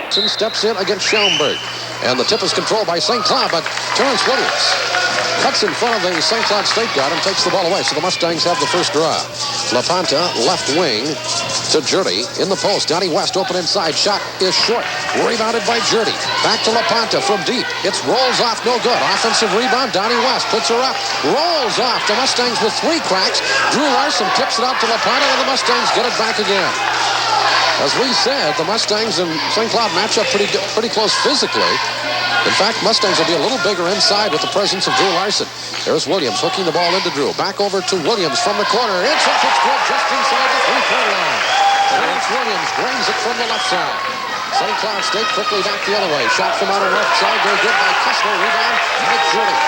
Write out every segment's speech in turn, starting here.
Steps in against Schaumburg. And the tip is controlled by St. Cloud, but Terrence Williams cuts in front of the St. Cloud State guard and takes the ball away. So the Mustangs have the first draw. LaPanta, left wing to Jurdy. In the post, Donnie West open inside. Shot is short. Rebounded by Jurdy. Back to LaPanta from deep. It rolls off, no good. Offensive rebound, Donnie West puts her up. Rolls off. The Mustangs with 3 cracks. Drew Larson tips it out to LaPanta, and the Mustangs get it back again. As we said, the Mustangs and St. Cloud match up pretty close physically. In fact, Mustangs will be a little bigger inside with the presence of Drew Larson. There's Williams hooking the ball into Drew. Back over to Williams from the corner. It's up, it's good, just inside the 3-point line. Terrence Williams brings it from the left side. St. Cloud State quickly back the other way. Shot from out of left side. Very good by Kessler. Rebound, Mike Jurdy.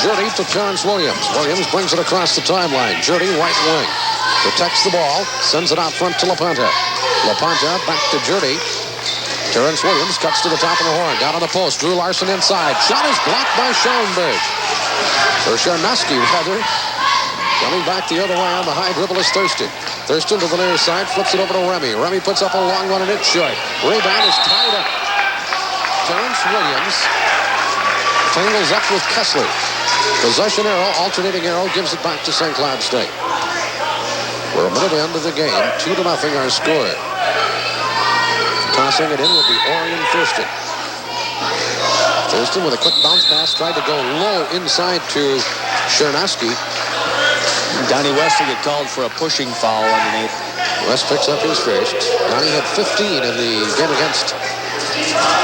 Jurdy to Terrence Williams. Williams brings it across the timeline. Jurdy, right wing. Protects the ball. Sends it out front to LaPanta. LaPanta back to Jurdy. Terrence Williams cuts to the top of the horn. Down on the post. Drew Larson inside. Shot is blocked by Schaumburg. Or Charnowski, rather. Coming back the other way on the high dribble is Thurston. Thurston to the near side. Flips it over to Remy. Remy puts up a long one and it's short. Rebound is tied up. Terrence Williams tangles up with Kessler. Possession arrow, alternating arrow, gives it back to St. Cloud State. We're a minute into the game. 2-0 our score. Tossing it in will be Orion Thurston. Thurston with a quick bounce pass. Tried to go low inside to Charnowski. Donnie West will get called for a pushing foul underneath. West picks up his first. Donnie had 15 in the game against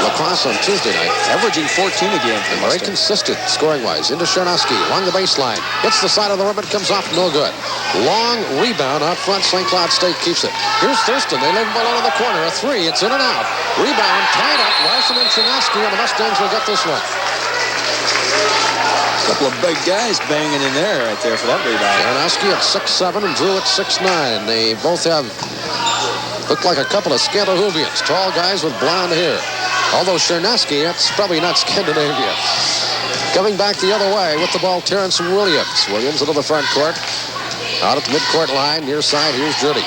La Crosse on Tuesday night. Averaging 14 a game. Very consistent scoring-wise. Into Charnowski along the baseline. Hits the side of the rim. It comes off. No good. Long rebound out front. St. Cloud State keeps it. Here's Thurston. They leave the ball out of the corner. A 3. It's in and out. Rebound tied up. Larson and Charnowski, and the Mustangs will get this one. A couple of big guys banging in there right there for that rebound. Charnowski at 6'7" and Drew at 6'9". They both look like a couple of Scandinavians. Tall guys with blonde hair. Although Charnowski, that's probably not Scandinavia. Coming back the other way with the ball, Terrence Williams. Williams into the front court. Out at the midcourt line, near side, here's Jurdy.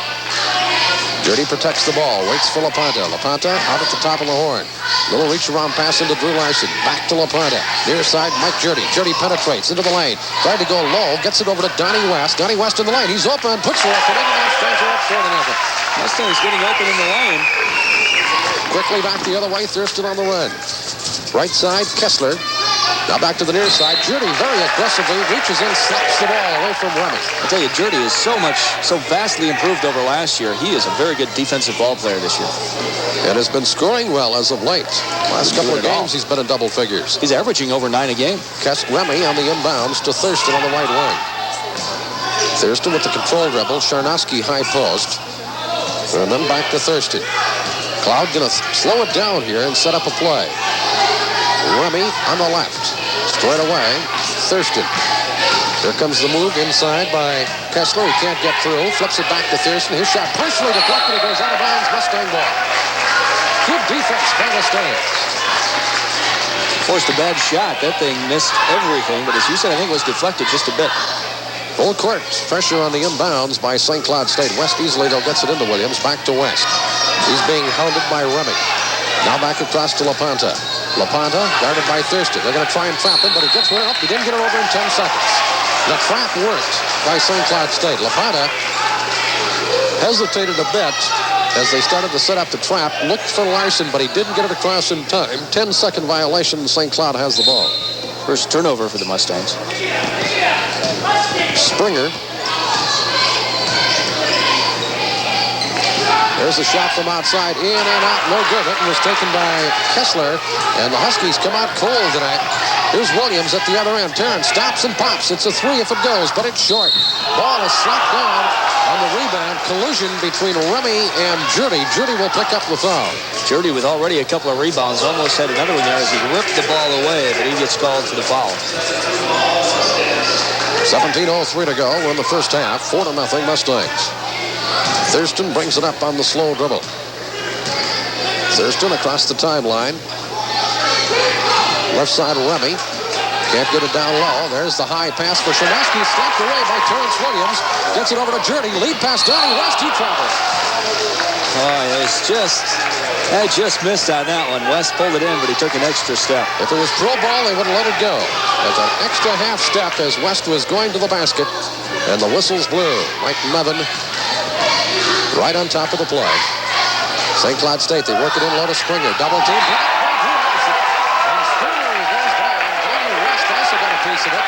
Jurdy protects the ball, waits for LaPanta. LaPanta out at the top of the horn. Little reach around pass into Drew Larson. Back to LaPanta. Near side, Mike Jurdy. Jurdy penetrates into the lane. Tried to go low, gets it over to Donnie West. Donnie West in the lane. He's open, puts her up, and Mustangs are up 4-0. Mustangs getting open in the lane. Quickly back the other way, Thurston on the run. Right side, Kessler. Now back to the near side. Jurdy very aggressively reaches in, slaps the ball away from Remy. I tell you, Jurdy is so vastly improved over last year. He is a very good defensive ball player this year. And has been scoring well as of late. Last couple of games, he's been in double figures. He's averaging over 9 a game. Remy on the inbounds to Thurston on the right wing. Thurston with the control dribble. Charnowski high post. And then back to Thurston. Cloud going to slow it down here and set up a play. Remy on the left. Straight away, Thurston. Here comes the move inside by Kessler. He can't get through. Flips it back to Thurston. His shot partially deflected. It goes out of bounds. Mustang ball. Good defense by the Mustangs. Forced a bad shot. That thing missed everything. But as you said, I think it was deflected just a bit. Full court pressure on the inbounds by St. Cloud State. West easily, though, gets it into Williams. Back to West. He's being hounded by Remy. Now back across to LaPanta. LaPanta guarded by Thurston. They're going to try and trap him, but he gets one up. He didn't get it over in 10 seconds. The trap worked by St. Cloud State. LaPanta hesitated a bit as they started to set up the trap. Looked for Larson, but he didn't get it across in time. 10-second violation. St. Cloud has the ball. First turnover for the Mustangs. Springer. There's a shot from outside, in and out, no good. It was taken by Kessler, and the Huskies come out cold tonight. Here's Williams at the other end. Terrence stops and pops. It's a 3 if it goes, but it's short. Ball is slapped down on the rebound. Collision between Remy and Jurdy. Jurdy will pick up the foul. Jurdy with already a couple of rebounds, almost had another one there as he ripped the ball away, but he gets called for the foul. 17:03 to go. We're in the first half. 4-0 Mustangs. Thurston brings it up on the slow dribble. Thurston across the timeline. Left side, Remy. Can't get it down low. There's the high pass for Chernesky. Slapped away by Terrence Williams. Gets it over to Jurdy. Lead pass Donnie West. He travels. Oh, I just missed on that one. West pulled it in, but he took an extra step. If it was pro ball, they would have let it go. There's an extra half step as West was going to the basket. And the whistles blew. Mike Nevin right on top of the play. St. Cloud State, they work it in low to Springer. Double team. And Springer goes down. Donnie West also got a piece of it.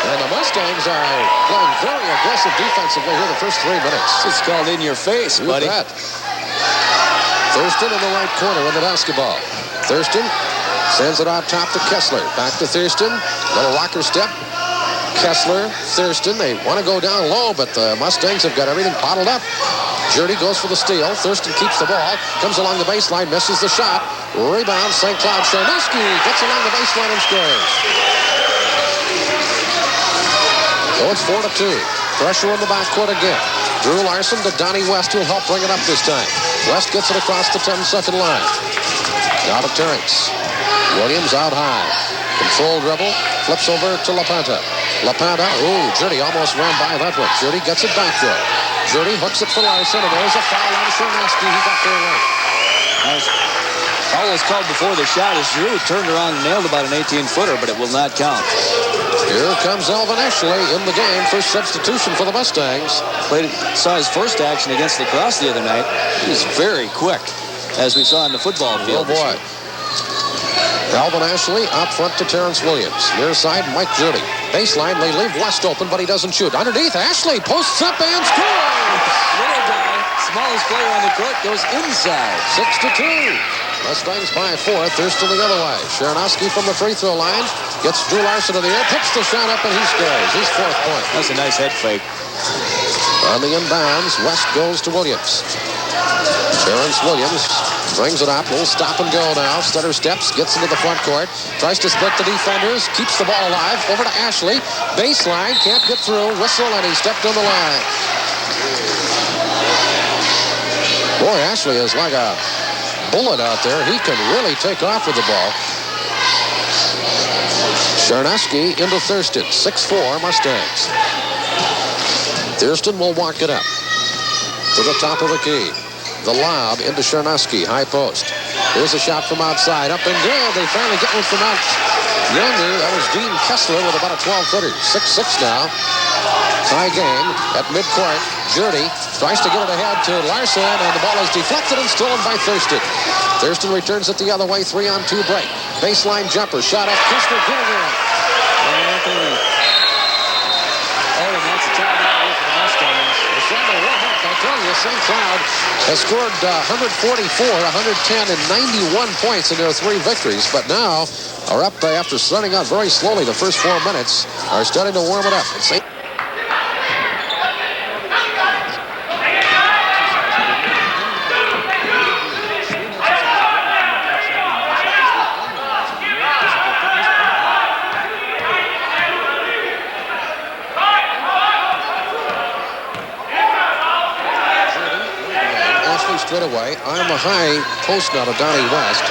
And the Mustangs are playing very aggressive defensively here the first 3 minutes. It's called in your face, buddy. Bet. Thurston in the right corner with the basketball. Thurston sends it out top to Kessler. Back to Thurston. Little rocker step. Kessler, Thurston, they want to go down low, but the Mustangs have got everything bottled up. Jurdy goes for the steal. Thurston keeps the ball. Comes along the baseline, misses the shot. Rebound, St. Cloud. Chernesky gets along the baseline and scores. So it's 4-2. Pressure in the backcourt again. Drew Larson to Donnie West, who'll help bring it up this time. West gets it across the 10-second line. Now to Terrence. Williams out high. Control dribble. Flips over to LaPanta. LaPanta. Ooh, Jurdy almost ran by that one. Jurdy gets it back though. Jurdy hooks it for Larson, and there's a foul on Chernesky. He got there late. Foul was called before the shot as Drew turned around and nailed about an 18-footer, but it will not count. Here comes Alvin Ashley in the game. First substitution for the Mustangs. Saw his first action against the Cross the other night. He was very quick, as we saw in the football field. Oh, boy. Alvin Ashley out front to Terrence Williams. Near side, Mike Jurdy. Baseline, they leave West open, but he doesn't shoot. Underneath, Ashley posts up and scores! Little guy, smallest player on the court, goes inside. 6-2. Mustangs by 4. Thurston the other way. Chernesky from the free throw line. Gets Drew Larson in the air. Picks the shot up, and he scores. His 4th point. That's a nice head fake. On the inbounds, West goes to Williams. Terrence Williams brings it up. Little stop and go now. Stutter steps, gets into the front court. Tries to split the defenders. Keeps the ball alive. Over to Ashley. Baseline. Can't get through. Whistle, and he stepped on the line. Boy, Ashley is like a bullet out there. He can really take off with the ball. Chernesky into Thurston. 6-4 Mustangs. Thurston will walk it up to the top of the key. The lob into Chernesky, high post. Here's a shot from outside, up and good. They finally get one from out yonder. That was Dean Kessler with about a 12-footer. 6-6 now. Tie game at midcourt. Jurdy tries to get it ahead to Larson, and the ball is deflected and stolen by Thurston. Thurston returns it the other way, 3-on-2 break. Baseline jumper, shot up, Kessler, good again. That's a timeout for the Mustangs. I tell you, St. Cloud has scored 144, 110, and 91 points in their 3 victories, but now are up after starting out very slowly the first 4 minutes, are starting to warm it up. Straight away on the high post now to Donnie West.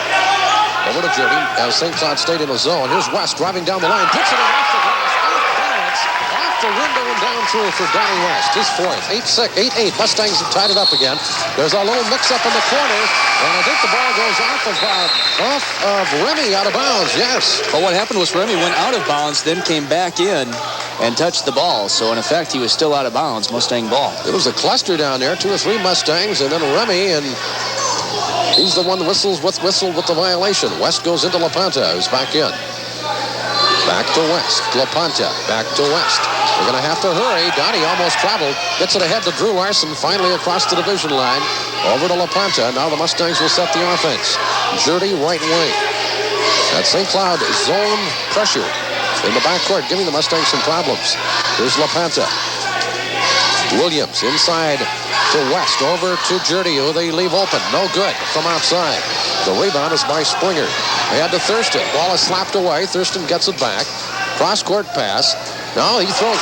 Over to Jurdy as St. Cloud State in the zone. Here's West driving down the line. Puts it in off the glass. Off balance. Off the window and down through for Donnie West. His 4th. 8-8. Mustangs have tied it up again. There's a little mix-up in the corner. And I think the ball goes off of Remy out of bounds. Yes. But what happened was Remy went out of bounds, then came back in and touched the ball. So, in effect, he was still out of bounds. Mustang ball. It was a cluster down there. 2 or 3 Mustangs, and then Remy, and he's the one that whistled with the violation. West goes into LaPanta, who's back in. Back to West. LaPanta, back to West. They're going to have to hurry. Donnie almost traveled. Gets it ahead to Drew Larson, finally across the division line. Over to LaPanta. Now the Mustangs will set the offense. Jurdy, right wing. That St. Cloud zone pressure in the backcourt, giving the Mustangs some problems. Here's LaPanta. Williams inside to West, over to Jurdy, who they leave open. No good from outside. The rebound is by Springer. Ahead to Thurston. Ball is slapped away. Thurston gets it back. Cross-court pass. No, he throws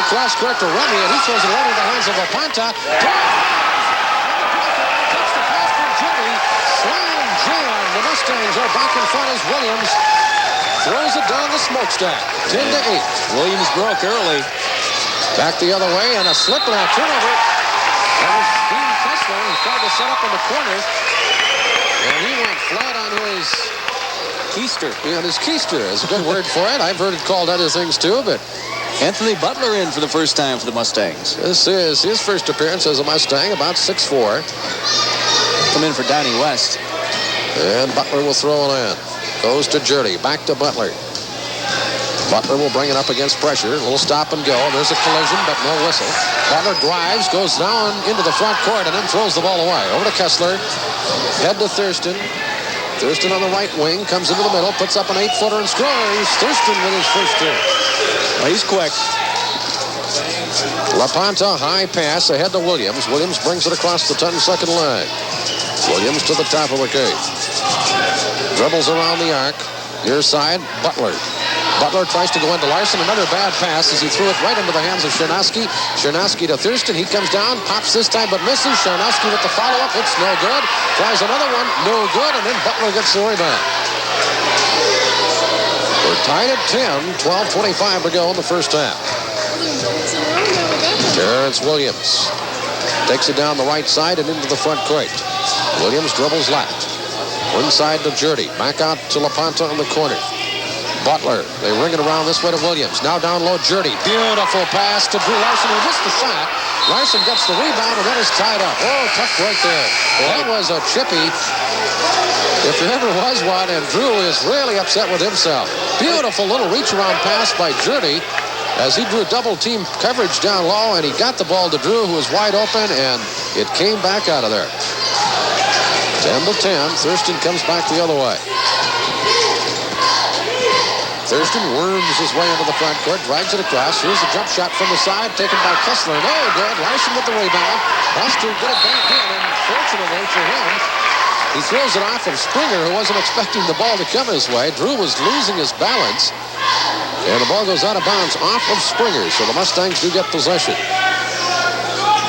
cross-court to Remy, and he throws it right into the hands of LaPanta. Takes the pass from Jurdy. Slam jam. The Mustangs are back in front as Williams throws it down the smokestack. 10-8. Williams broke early. Back the other way, and a slip and a turnover. That was Dean Kessler. He tried to set up in the corner, and he went flat on his keister. Yeah, his keister is a good word for it. I've heard it called other things too, but Anthony Butler in for the first time for the Mustangs. This is his first appearance as a Mustang, about 6'4". Come in for Donnie West. And Butler will throw it in. Goes to Jurdy. Back to Butler. Butler will bring it up against pressure. A little stop and go. There's a collision, but no whistle. Butler drives, goes down into the front court, and then throws the ball away. Over to Kessler. Head to Thurston. Thurston on the right wing. Comes into the middle. Puts up an 8-footer and scores. Thurston with his first two. Well, he's quick. LaPonta, high pass ahead to Williams. Williams brings it across the 10-second line. Williams to the top of the key. Dribbles around the arc. Near side, Butler. Butler tries to go into Larson. Another bad pass as he threw it right into the hands of Chernosky. Chernosky to Thurston. He comes down, pops this time, but misses. Chernosky with the follow-up. It's no good. Tries another one. No good. And then Butler gets the rebound. We're tied at 10. 12:25 to go in the first half. Terrence Williams takes it down the right side and into the front court. Williams dribbles left. Inside to Jurdy. Back out to LaPonta in the corner. Butler. They ring it around this way to Williams. Now down low, Jurdy. Beautiful pass to Drew Larson. He missed the shot. Larson gets the rebound and then is tied up. Oh, tough break there. That was a chippy. If there ever was one, and Drew is really upset with himself. Beautiful little reach-around pass by Jurdy as he drew double team coverage down low, and he got the ball to Drew, who was wide open, and it came back out of there. 10-10. Thurston comes back the other way. Thurston worms his way into the front court, drags it across. Here's a jump shot from the side, taken by Kessler. No good. Larson with the rebound. Has to get it back in, and fortunately for him, he throws it off of Springer, who wasn't expecting the ball to come his way. Drew was losing his balance, and the ball goes out of bounds off of Springer, so the Mustangs do get possession.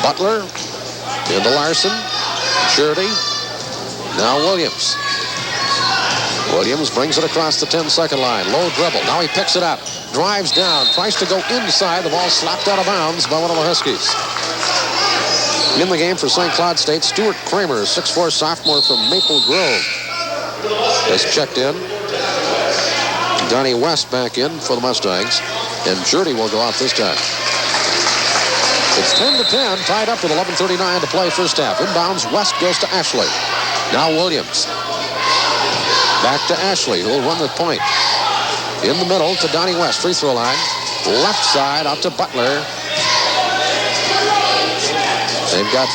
Butler into Larson. Jurdy. Now Williams. Williams brings it across the 10-second line. Low dribble. Now he picks it up. Drives down. Tries to go inside. The ball slapped out of bounds by one of the Huskies. In the game for St. Cloud State, Stuart Kramer, 6'4" sophomore from Maple Grove, has checked in. Donnie West back in for the Mustangs. And Jurdy will go out this time. It's 10-10, tied up with 11:39 to play first half. Inbounds, West goes to Ashley. Now Williams. Back to Ashley, who will run the point. In the middle to Donnie West, free throw line. Left side out to Butler. They've got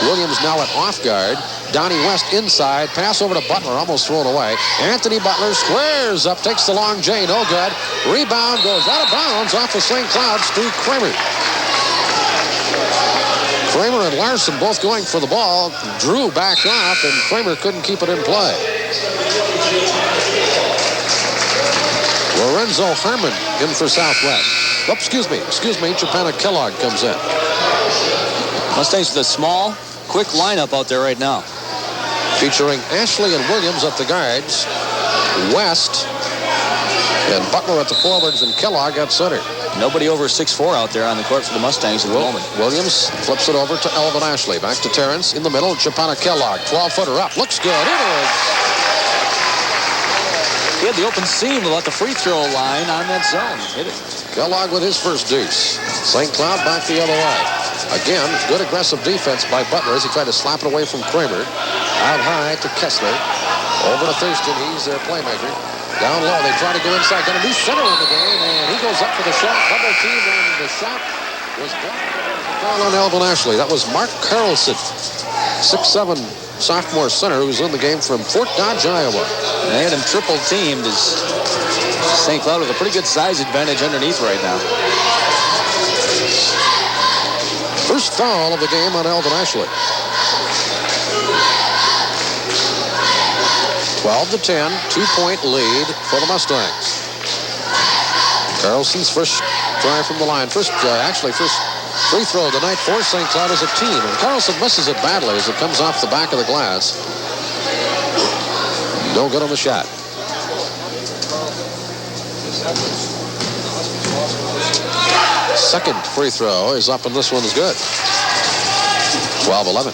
Williams now at off guard. Donnie West inside. Pass over to Butler, almost thrown away. Anthony Butler squares up, takes the long J, no good. Rebound goes out of bounds off of St. Cloud's to Kramer. Kramer and Larson both going for the ball. Drew backed off, and Kramer couldn't keep it in play. Lorenzo Harmon in for Southwest. Oh, excuse me. Chapana Kellogg comes in. Mustangs with a small, quick lineup out there right now. Featuring Ashley and Williams at the guards. West and Butler at the forwards, and Kellogg at center. Nobody over 6'4" out there on the court for the Mustangs at the moment. Williams flips it over to Elvin Ashley. Back to Terrence in the middle. Chapana Kellogg, 12-footer up. Looks good. It is. He had the open seam about the free throw line on that zone. Hit it. Kellogg with his first deuce. St. Cloud back the other way. Again, good aggressive defense by Butler as he tried to slap it away from Kramer. Out high to Kessler. Over to Thurston. He's their playmaker. Down low, they try to go inside. Got a new center in the game, and he goes up for the shot. Double team, and the shot was blocked. Foul on Elvin Ashley. That was Mark Carlson, 6'7" sophomore center who's in the game from Fort Dodge, Iowa. They had him triple teamed as St. Cloud with a pretty good size advantage underneath right now. First foul of the game on Elvin Ashley. 12-10, 2-point lead for the Mustangs. Carlson's first try from the line. First free throw of the night for St. Cloud as a team. And Carlson misses it badly as it comes off the back of the glass. No good on the shot. Second free throw is up, and this one's good. 12-11.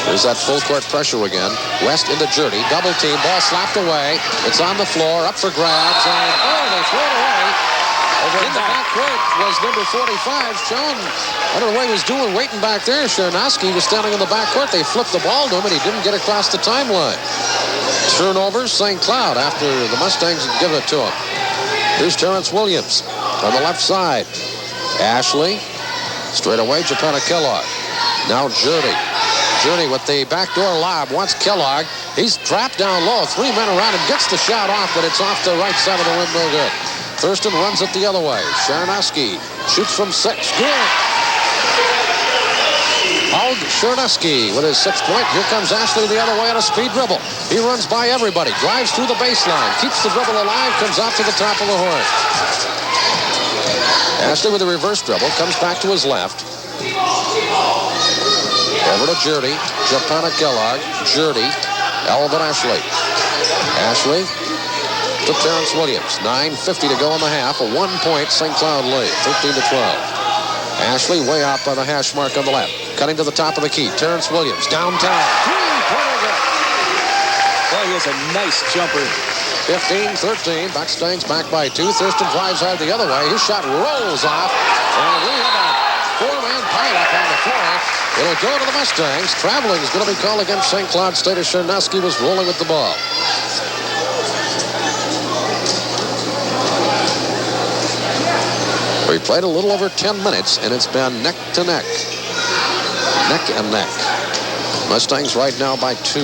There's that full court pressure again. West into Jurdy. Double team. Ball slapped away. It's on the floor. Up for grabs. And, they throw it away. Over in the back court was number 45. Sean, I don't know what he was doing waiting back there. Chernosky was standing in the back court. They flipped the ball to him, and he didn't get across the timeline. Turnover, St. Cloud after the Mustangs give it to him. Here's Terrence Williams on the left side. Ashley. Straight away, Japana Kellogg. Now Jurdy. Jurdy with the backdoor lob wants Kellogg. He's trapped down low. 3 men around him. Gets the shot off, but it's off the right side of the rim. No good. Thurston runs it the other way. Chernosky shoots from 6. Good. Hug Chernosky with his 6th point. Here comes Ashley the other way on a speed dribble. He runs by everybody. Drives through the baseline. Keeps the dribble alive. Comes out to the top of the horn. Ashley with a reverse dribble. Comes back to his left. Over to Jurdy. Japana Kellogg. Jurdy. Alvin Ashley. Ashley to Terrence Williams. 9:50 to go in the half. A 1-point St. Cloud lead. 13-12. Ashley way out by the hash mark on the left. Cutting to the top of the key. Terrence Williams downtown. Three-pointer good. Boy, he has a nice jumper. 15-13. Mustangs back by 2. Thurston drives hard the other way. His shot rolls off. And we have a 4-man pileup on the floor. It'll go to the Mustangs. Traveling is going to be called against St. Cloud State as Chernosky was rolling with the ball. We played a little over 10 minutes, and it's been neck to neck. Neck and neck. Mustangs right now by 2.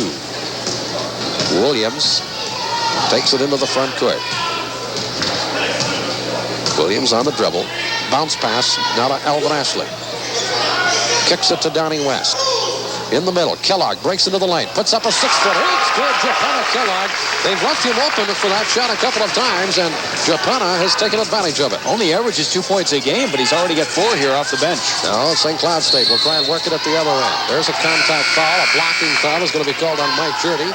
Williams takes it into the front court. Williams on the dribble. Bounce pass now to Alvin Ashley. Kicks it to Donnie West. In the middle, Kellogg breaks into the lane. Puts up a 6-footer. It's good. Japana Kellogg. They've left him open for that shot a couple of times, and Japana has taken advantage of it. Only averages 2 points a game, but he's already got 4 here off the bench. Now, St. Cloud State will try and work it at the other end. There's a contact foul. A blocking foul is going to be called on Mike Jurdy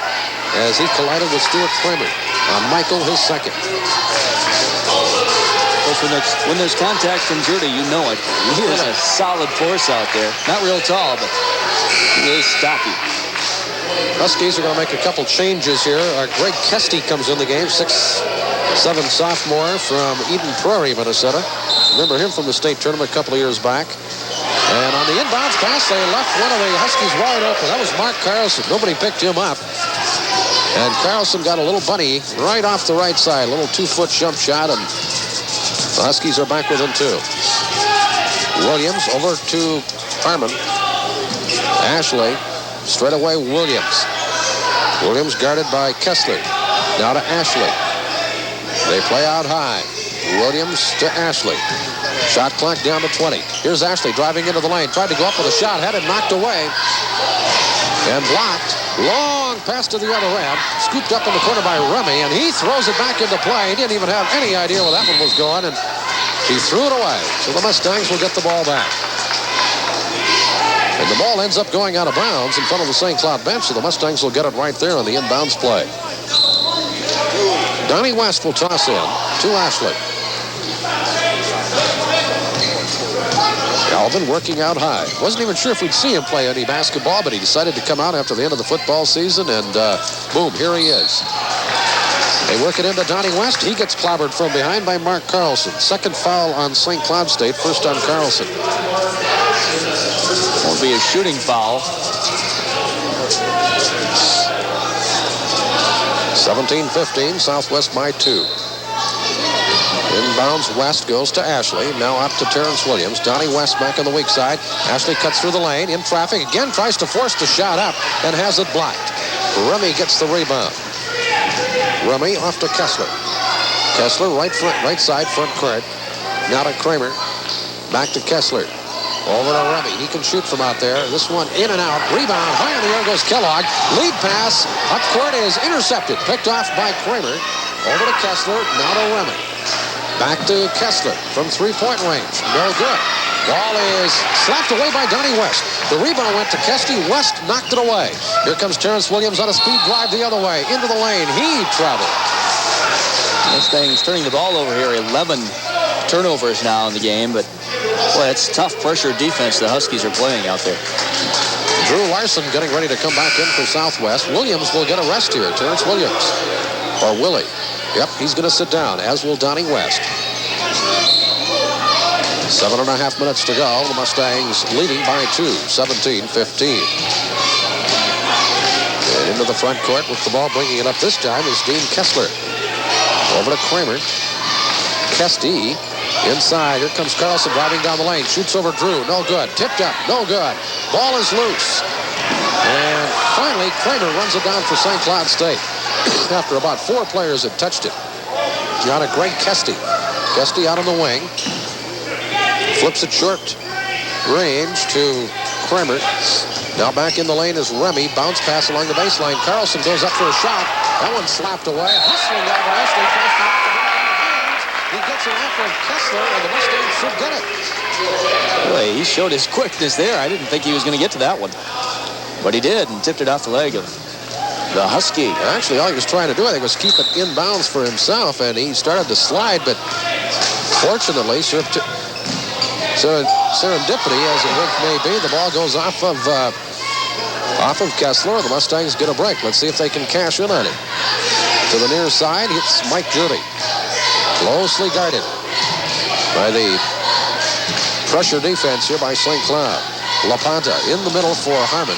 as he collided with Stuart Kramer. On Michael, his second. When there's contact from Jurdy, you know it. He is a solid force out there. Not real tall, but he is stocky. Huskies are going to make a couple changes here. Greg Kesty comes in the game, 6'7" sophomore from Eden Prairie, Minnesota. Remember him from the state tournament a couple of years back. And on the inbounds pass, they left one of the Huskies wide open. That was Mark Carlson. Nobody picked him up. And Carlson got a little bunny right off the right side. A little 2-foot jump shot, and the Huskies are back within 2. Williams over to Harmon. Ashley. Straight away, Williams. Williams guarded by Kessler. Now to Ashley. They play out high. Williams to Ashley. Shot clock down to 20. Here's Ashley driving into the lane. Tried to go up with a shot. Had it knocked away. And blocked. Long pass to the other end. Scooped up in the corner by Remy. And he throws it back into play. He didn't even have any idea where that one was going. And he threw it away. So the Mustangs will get the ball back. And the ball ends up going out of bounds in front of the St. Cloud bench, so the Mustangs will get it right there on the inbounds play. Donnie West will toss in to Ashley. Alvin working out high. Wasn't even sure if we'd see him play any basketball, but he decided to come out after the end of the football season, and boom, here he is. They work it into Donnie West. He gets clobbered from behind by Mark Carlson. Second foul on St. Cloud State, first on Carlson. Won't be a shooting foul. 17-15, Southwest by 2. Inbounds, West goes to Ashley. Now up to Terrence Williams. Donnie West back on the weak side. Ashley cuts through the lane. In traffic. Again tries to force the shot up and has it blocked. Remy gets the rebound. Remy off to Kessler. Kessler right side front court. Now to Kramer. Back to Kessler. Over to Remy. He can shoot from out there. This one in and out. Rebound. High in the air goes Kellogg. Lead pass. Up court is intercepted. Picked off by Kramer. Over to Kessler. Now to Remy. Back to Kessler from three-point range. No good. Ball is slapped away by Donnie West. The rebound went to Kesty. West knocked it away. Here comes Terrence Williams on a speed drive the other way. Into the lane. He traveled. Mustangs turning the ball over here. 11 turnovers now in the game, but boy, it's tough pressure defense the Huskies are playing out there. Drew Larson getting ready to come back in for Southwest. Williams will get a rest here. Terrence Williams. Or Willie. Yep, he's going to sit down, as will Donnie West. 7.5 minutes to go. The Mustangs leading by 2, 17-15. And into the front court with the ball, bringing it up this time is Dean Kessler. Over to Kramer. Kesty inside. Here comes Carlson driving down the lane. Shoots over Drew. No good. Tipped up. No good. Ball is loose. And finally, Kramer runs it down for St. Cloud State. After about 4 players had touched it. Got a Greg Kesty. Kesty out on the wing. Flips it short range to Kramer. Now back in the lane is Remy. Bounce pass along the baseline. Carlson goes up for a shot. That one slapped away. Hustling down the Wesley. He gets it off of Kessler, and the Mustangs should get it. Boy, he showed his quickness there. I didn't think he was going to get to that one. But he did, and tipped it off the leg of the Husky. Actually, all he was trying to do, I think, was keep it inbounds for himself, and he started to slide, but fortunately, serendipity, as it may be, the ball goes off of Kessler. The Mustangs get a break. Let's see if they can cash in on it. To the near side, it's Mike Judy. Closely guarded by the pressure defense here by St. Cloud. LaPonta in the middle for Harmon.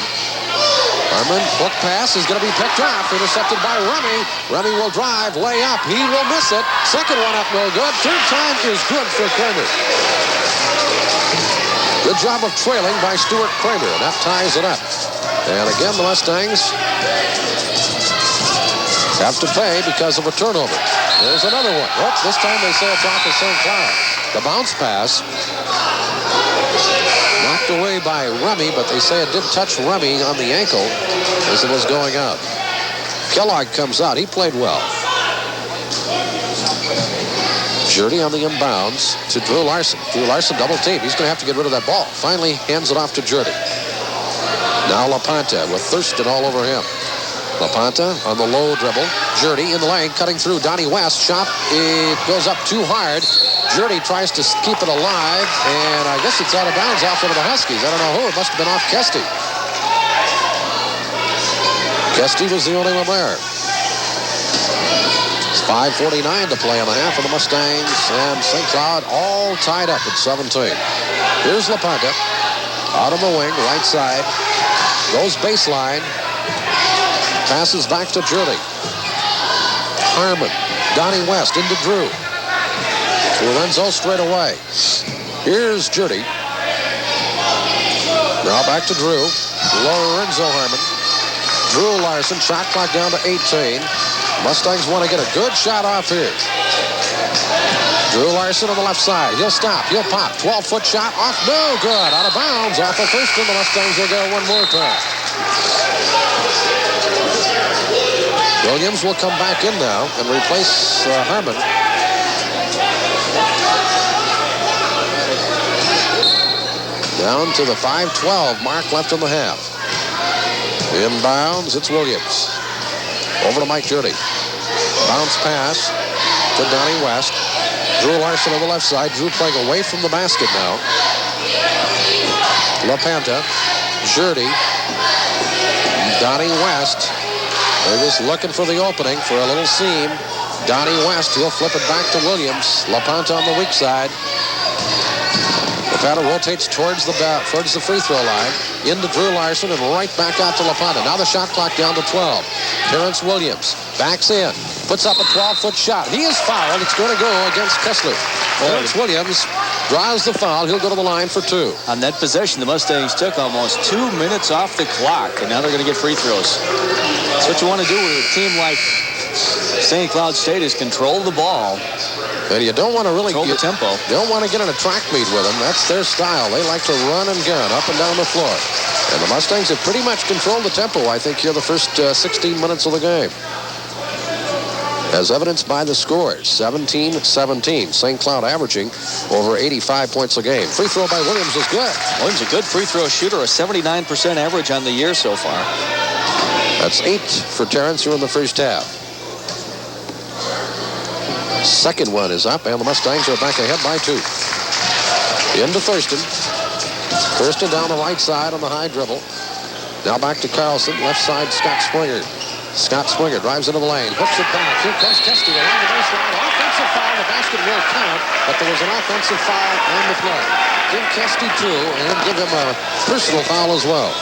Harmon, hook pass is going to be picked off. Intercepted by Remy. Remy will drive, lay up. He will miss it. Second one up, no good. Third time is good for Kramer. Good job of trailing by Stuart Kramer, and that ties it up. And again, the Mustangs have to pay because of a turnover. There's another one. Oops, this time they say it's off of St. Cloud. The bounce pass knocked away by Remy, but they say it did touch Remy on the ankle as it was going out. Kellogg comes out. He played well. Jurdy on the inbounds to Drew Larson. Drew Larson double team. He's going to have to get rid of that ball. Finally hands it off to Jurdy. Now LaPonta with Thurston all over him. LaPonta on the low dribble. Jurdy in the lane, cutting through. Donnie West. Shot. It goes up too hard. Jurdy tries to keep it alive, and I guess it's out of bounds off into the Huskies. I don't know who. It must have been off Kesty. Kesty was the only one there. It's 5:49 to play on the half of the Mustangs, and St. Cloud all tied up at 17. Here's LaPonta. Out on the wing, right side. Goes baseline. Passes back to Jurdy. Harmon. Donnie West into Drew. Lorenzo straight away. Here's Jurdy. Now back to Drew. Lorenzo Harmon. Drew Larson. Shot clock down to 18. Mustangs want to get a good shot off here. Drew Larson on the left side. He'll stop. He'll pop. 12-foot shot off. No good. Out of bounds. Off of first, and the Mustangs will go one more time. Williams will come back in now and replace Harmon. Down to the 5:12 mark left in the half. Inbounds, it's Williams. Over to Mike Jurdy. Bounce pass to Donnie West. Drew Larson on the left side. Drew playing away from the basket now. LaPonta, Jurdy, Donnie West. They're just looking for the opening for a little seam. Donnie West, he'll flip it back to Williams. LaPonta on the weak side. LaPonta rotates towards the free throw line. Into Drew Larson and right back out to LaPonta. Now the shot clock down to 12. Terrence Williams backs in. Puts up a 12-foot shot. He is fouled. It's going to go against Kessler. Terrence Williams draws the foul. He'll go to the line for 2. On that possession, the Mustangs took almost 2 minutes off the clock, and now they're going to get free throws. That's what you want to do with a team like St. Cloud State, is control the ball. And you don't want to really control the tempo. You don't want to get in a track meet with them. That's their style. They like to run and gun up and down the floor. And the Mustangs have pretty much controlled the tempo, I think, here the first 16 minutes of the game. As evidenced by the scores, 17-17. St. Cloud averaging over 85 points a game. Free throw by Williams is good. Williams, a good free throw shooter, a 79% average on the year so far. That's 8 for Terrence here in the first half. Second one is up, and the Mustangs are back ahead by 2. Into Thurston. Thurston down the right side on the high dribble. Now back to Carlson. Left side, Scott Springer. Scott Springer drives into the lane. Hooks it back. Here comes Kesty along the baseline. Offensive foul. The basket will count, but there was an offensive foul on the play. Give Kesty 2 and give him a personal foul as well.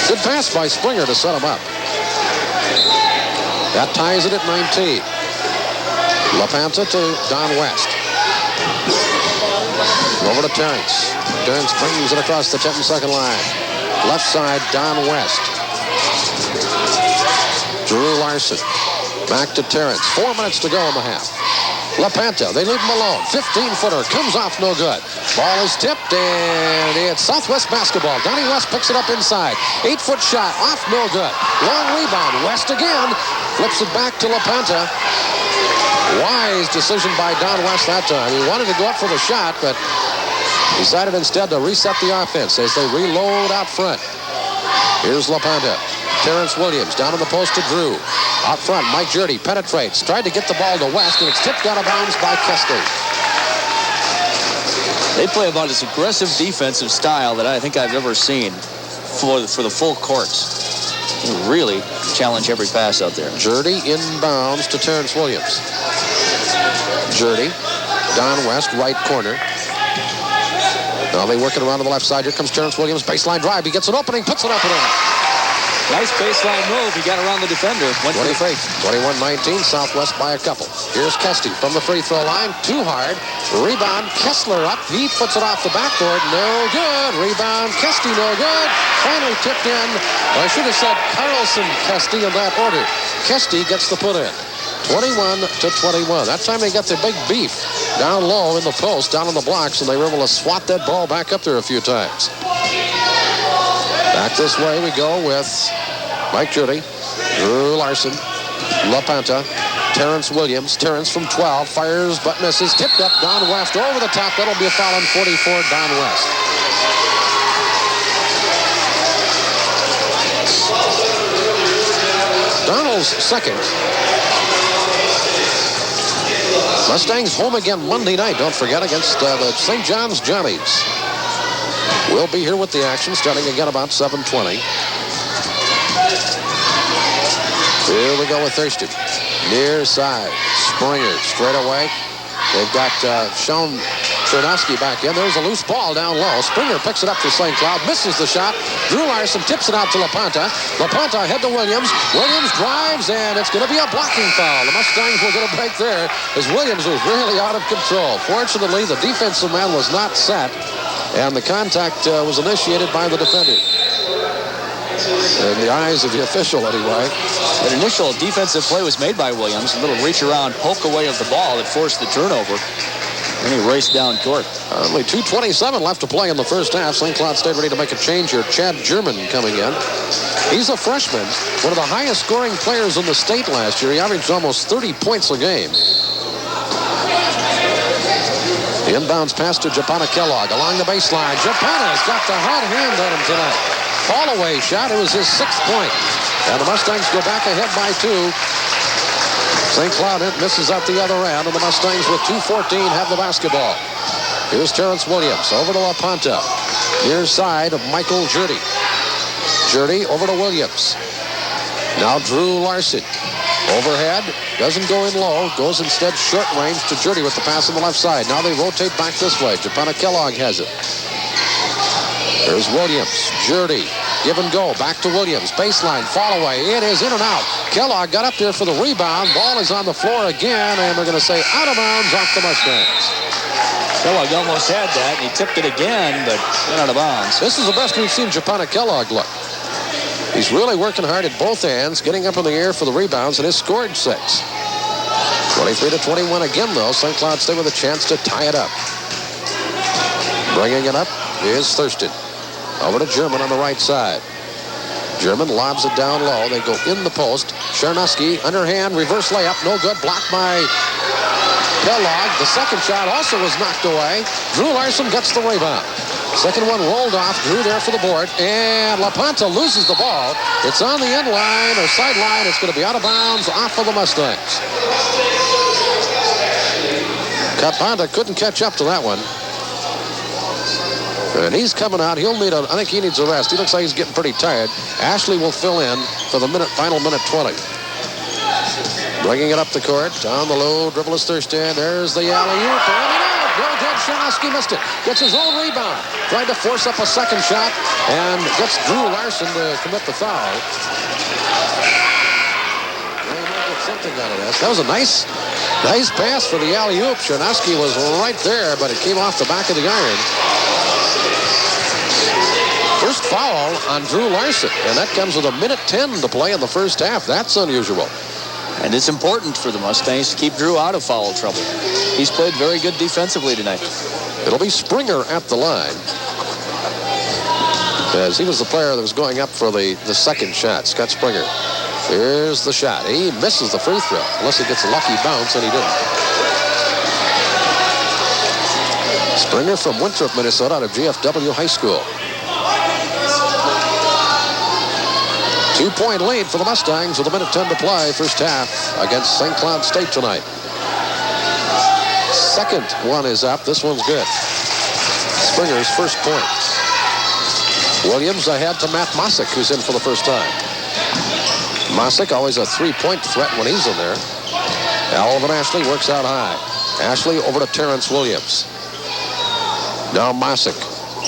Good pass by Springer to set him up. That ties it at 19. LaPanta to Don West. Over to Terrence. Terrence brings it across the 10-second line. Left side, Don West. Drew Larson. Back to Terrence. 4 minutes to go in the half. LaPanta, they leave him alone. 15-footer comes off no good. Ball is tipped, and it's Southwest basketball. Donnie West picks it up inside. 8-foot shot, off no good. Long rebound. West again. Flips it back to LaPanta. Wise decision by Don West that time. He wanted to go up for the shot, but decided instead to reset the offense as they reload out front. Here's LaPanta. Terrence Williams down in the post to Drew. Out front, Mike Jurdy penetrates. Tried to get the ball to West, and it's tipped out of bounds by Kesty. They play about as aggressive defensive style that I think I've ever seen for the full courts. They really challenge every pass out there. Jurdy inbounds to Terrence Williams. Jurdy, Don West, right corner. Now they work it around to the left side. Here comes Terrence Williams. Baseline drive. He gets an opening, puts it up and in. Nice baseline move. He got around the defender. Went for the fake. 21-19, Southwest by a couple. Here's Kesty from the free throw line. Too hard. Rebound. Kessler up. He puts it off the backboard. No good. Rebound. Kesty no good. Finally tipped in. Or I should have said Carlson Kesty in that order. Kesty gets the put in. 21-21. That time they got their big beef down low in the post, down on the blocks, and they were able to swat that ball back up there a few times. Back this way we go with Mike Jurdy, Drew Larson, LaPanta, Terrence Williams. Terrence from 12 fires but misses. Tipped up. Don West over the top. That'll be a foul on 44. Don West. Donald's second. Mustangs home again Monday night. Don't forget, against the St. John's Johnnies. We'll be here with the action starting again about 7:20. Here we go with Thurston. Near side. Springer straight away. They've got Sean Chernowski back in. There's a loose ball down low. Springer picks it up for St. Cloud. Misses the shot. Drew Larson tips it out to LaPanta. LaPanta head to Williams. Williams drives, and it's going to be a blocking foul. The Mustangs will get a break there as Williams was really out of control. Fortunately, the defensive man was not set, and the contact was initiated by the defender. In the eyes of the official, anyway. An initial defensive play was made by Williams. A little reach around, poke away of the ball that forced the turnover. And he raced down court. Only 2:27 left to play in the first half. St. Cloud State ready to make a change here. Chad German coming in. He's a freshman, one of the highest scoring players in the state last year. He averaged almost 30 points a game. The inbounds pass to Japana Kellogg along the baseline. Japana's got the hot hand on him tonight. Fall away shot. It was his 6th point. And the Mustangs go back ahead by 2. St. Cloud misses out the other end, and the Mustangs with 2:14 have the basketball. Here's Terrence Williams over to LaPanta. Near side of Michael Jurdy. Jurdy over to Williams. Now Drew Larson. Overhead, doesn't go in low, goes instead short range to Jurdy with the pass on the left side. Now they rotate back this way. Japana Kellogg has it. There's Williams. Jurdy. Give and go. Back to Williams. Baseline. Fall away. It is in and out. Kellogg got up there for the rebound. Ball is on the floor again, and they're going to say out of bounds off the Mustangs. Kellogg almost had that, and he tipped it again, but went out of bounds. This is the best we've seen Japana Kellogg look. He's really working hard at both ends, getting up in the air for the rebounds, and has scored 6. 23-21 again, though. St. Cloud State with a chance to tie it up. Bringing it up is Thurston. Over to German on the right side. German lobs it down low. They go in the post. Chernowski, underhand, reverse layup. No good. Blocked by Kellogg. The second shot also was knocked away. Drew Larson gets the rebound. Second one rolled off. Drew there for the board. And LaPonta loses the ball. It's on the end line or sideline. It's going to be out of bounds off of the Mustangs. LaPonta couldn't catch up to that one. And he's coming out. He'll need I think he needs a rest. He looks like he's getting pretty tired. Ashley will fill in for the final minute 20. Bringing it up the court. Down the low. Dribble is Thurston. There's the alley-oop. No good. Sharnowski missed it. Gets his own rebound. Tried to force up a second shot and gets Drew Larson to commit the foul. Something out of this. That was a nice pass for the alley-oop. Sharnowski was right there, but it came off the back of the iron. First foul on Drew Larson, and that comes with a minute 10 to play in the first half. That's unusual. And it's important for the Mustangs to keep Drew out of foul trouble. He's played very good defensively tonight. It'll be Springer at the line, as he was the player that was going up for the second shot. Scott Springer. Here's the shot. He misses the free throw, unless he gets a lucky bounce, and he didn't. Springer from Winthrop, Minnesota, out of GFW High School. 2-point lead for the Mustangs with a minute 10 to play first half against St. Cloud State tonight. Second one is up. This one's good. Springer's first point. Williams ahead to Matt Mosick, who's in for the first time. Mosick always a three-point threat when he's in there. Alvin Ashley works out high. Ashley over to Terrence Williams. Now Mosick.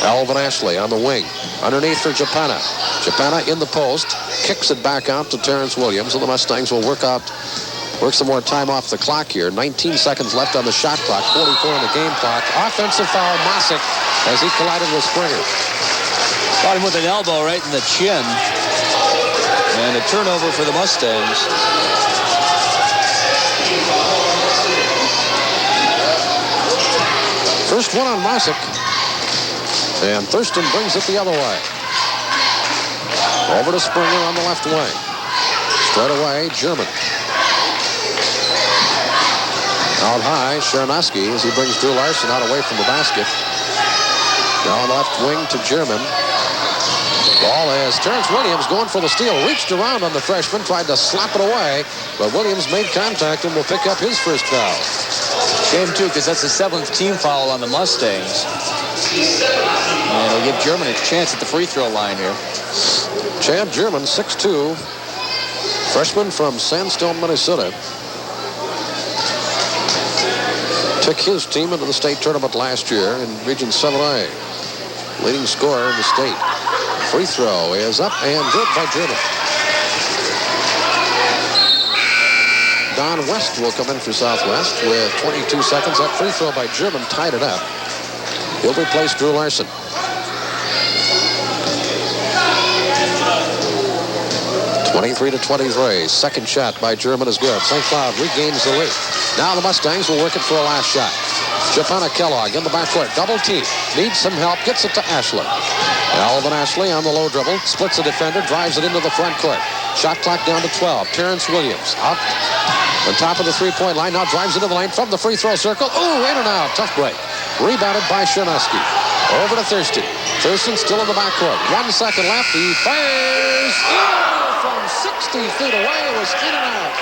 Alvin Ashley on the wing. Underneath for Japana. Japana in the post. Kicks it back out to Terrence Williams, and the Mustangs will work some more time off the clock here. 19 seconds left on the shot clock. 44 on the game clock. Offensive foul, Mosick, as he collided with Springer. Caught him with an elbow right in the chin. And a turnover for the Mustangs. First one on Mosick. And Thurston brings it the other way. Over to Springer on the left wing. Straight away, German. Out high, Sharnowski as he brings Drew Larson out away from the basket. Now on the left wing to German. Ball as Terrence Williams going for the steal. Reached around on the freshman, tried to slap it away, but Williams made contact and will pick up his first foul. Game two, because that's the 7th team foul on the Mustangs. And it'll give German a chance at the free throw line here. Chad German, 6'2", freshman from Sandstone, Minnesota. Took his team into the state tournament last year in Region 7A. Leading scorer in the state. Free throw is up and good by German. Don West will come in for Southwest with 22 seconds. That free throw by German tied it up. He'll replace Drew Larson. 23-23. Second shot by German is good. St. Cloud regains the lead. Now the Mustangs will work it for a last shot. Japana Kellogg in the backcourt. Double team. Needs some help. Gets it to Ashley. Alvin Ashley on the low dribble. Splits a defender. Drives it into the front court. Shot clock down to 12. Terrence Williams up on top of the three-point line. Now drives into the lane from the free throw circle. Ooh, in and out. Tough break. Rebounded by Sharnowski. Over to Thurston. Thurston still in the backcourt. 1 second left. He fires from 60 feet away. It was in and out.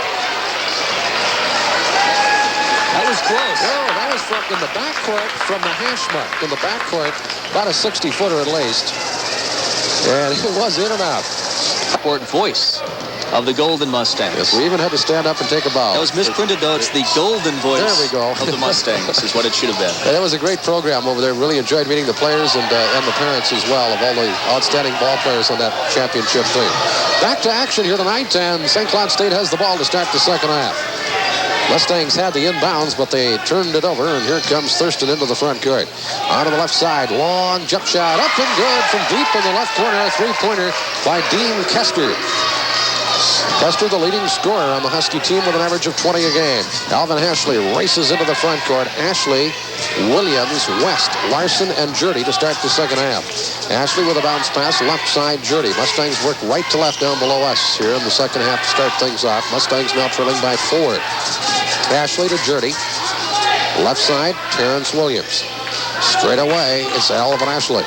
That was close. No, that was from in the backcourt from the hash mark. In the backcourt, about a 60-footer at least. And it was in and out. Important voice of the Golden Mustangs. Yes, we even had to stand up and take a bow. That was misprinted, though. It's the Golden voice there we go. of the Mustangs is what it should have been. Yeah, that was a great program over there. Really enjoyed meeting the players and the parents as well of all the outstanding ball players on that championship team. Back to action here tonight, and St. Cloud State has the ball to start the second half. Mustangs had the inbounds, but they turned it over, and here comes Thurston into the front court. On to the left side, long jump shot, up and good from deep in the left corner, a three-pointer by Dean Kester. Kester, the leading scorer on the Husky team with an average of 20 a game. Alvin Ashley races into the front court. Ashley, Williams, West, Larson, and Jurdy to start the second half. Ashley with a bounce pass, left side, Jurdy. Mustangs work right to left down below us here in the second half to start things off. Mustangs now trailing by 4. Ashley to Jurdy. Left side, Terrence Williams. Straight away, it's Alvin Ashley.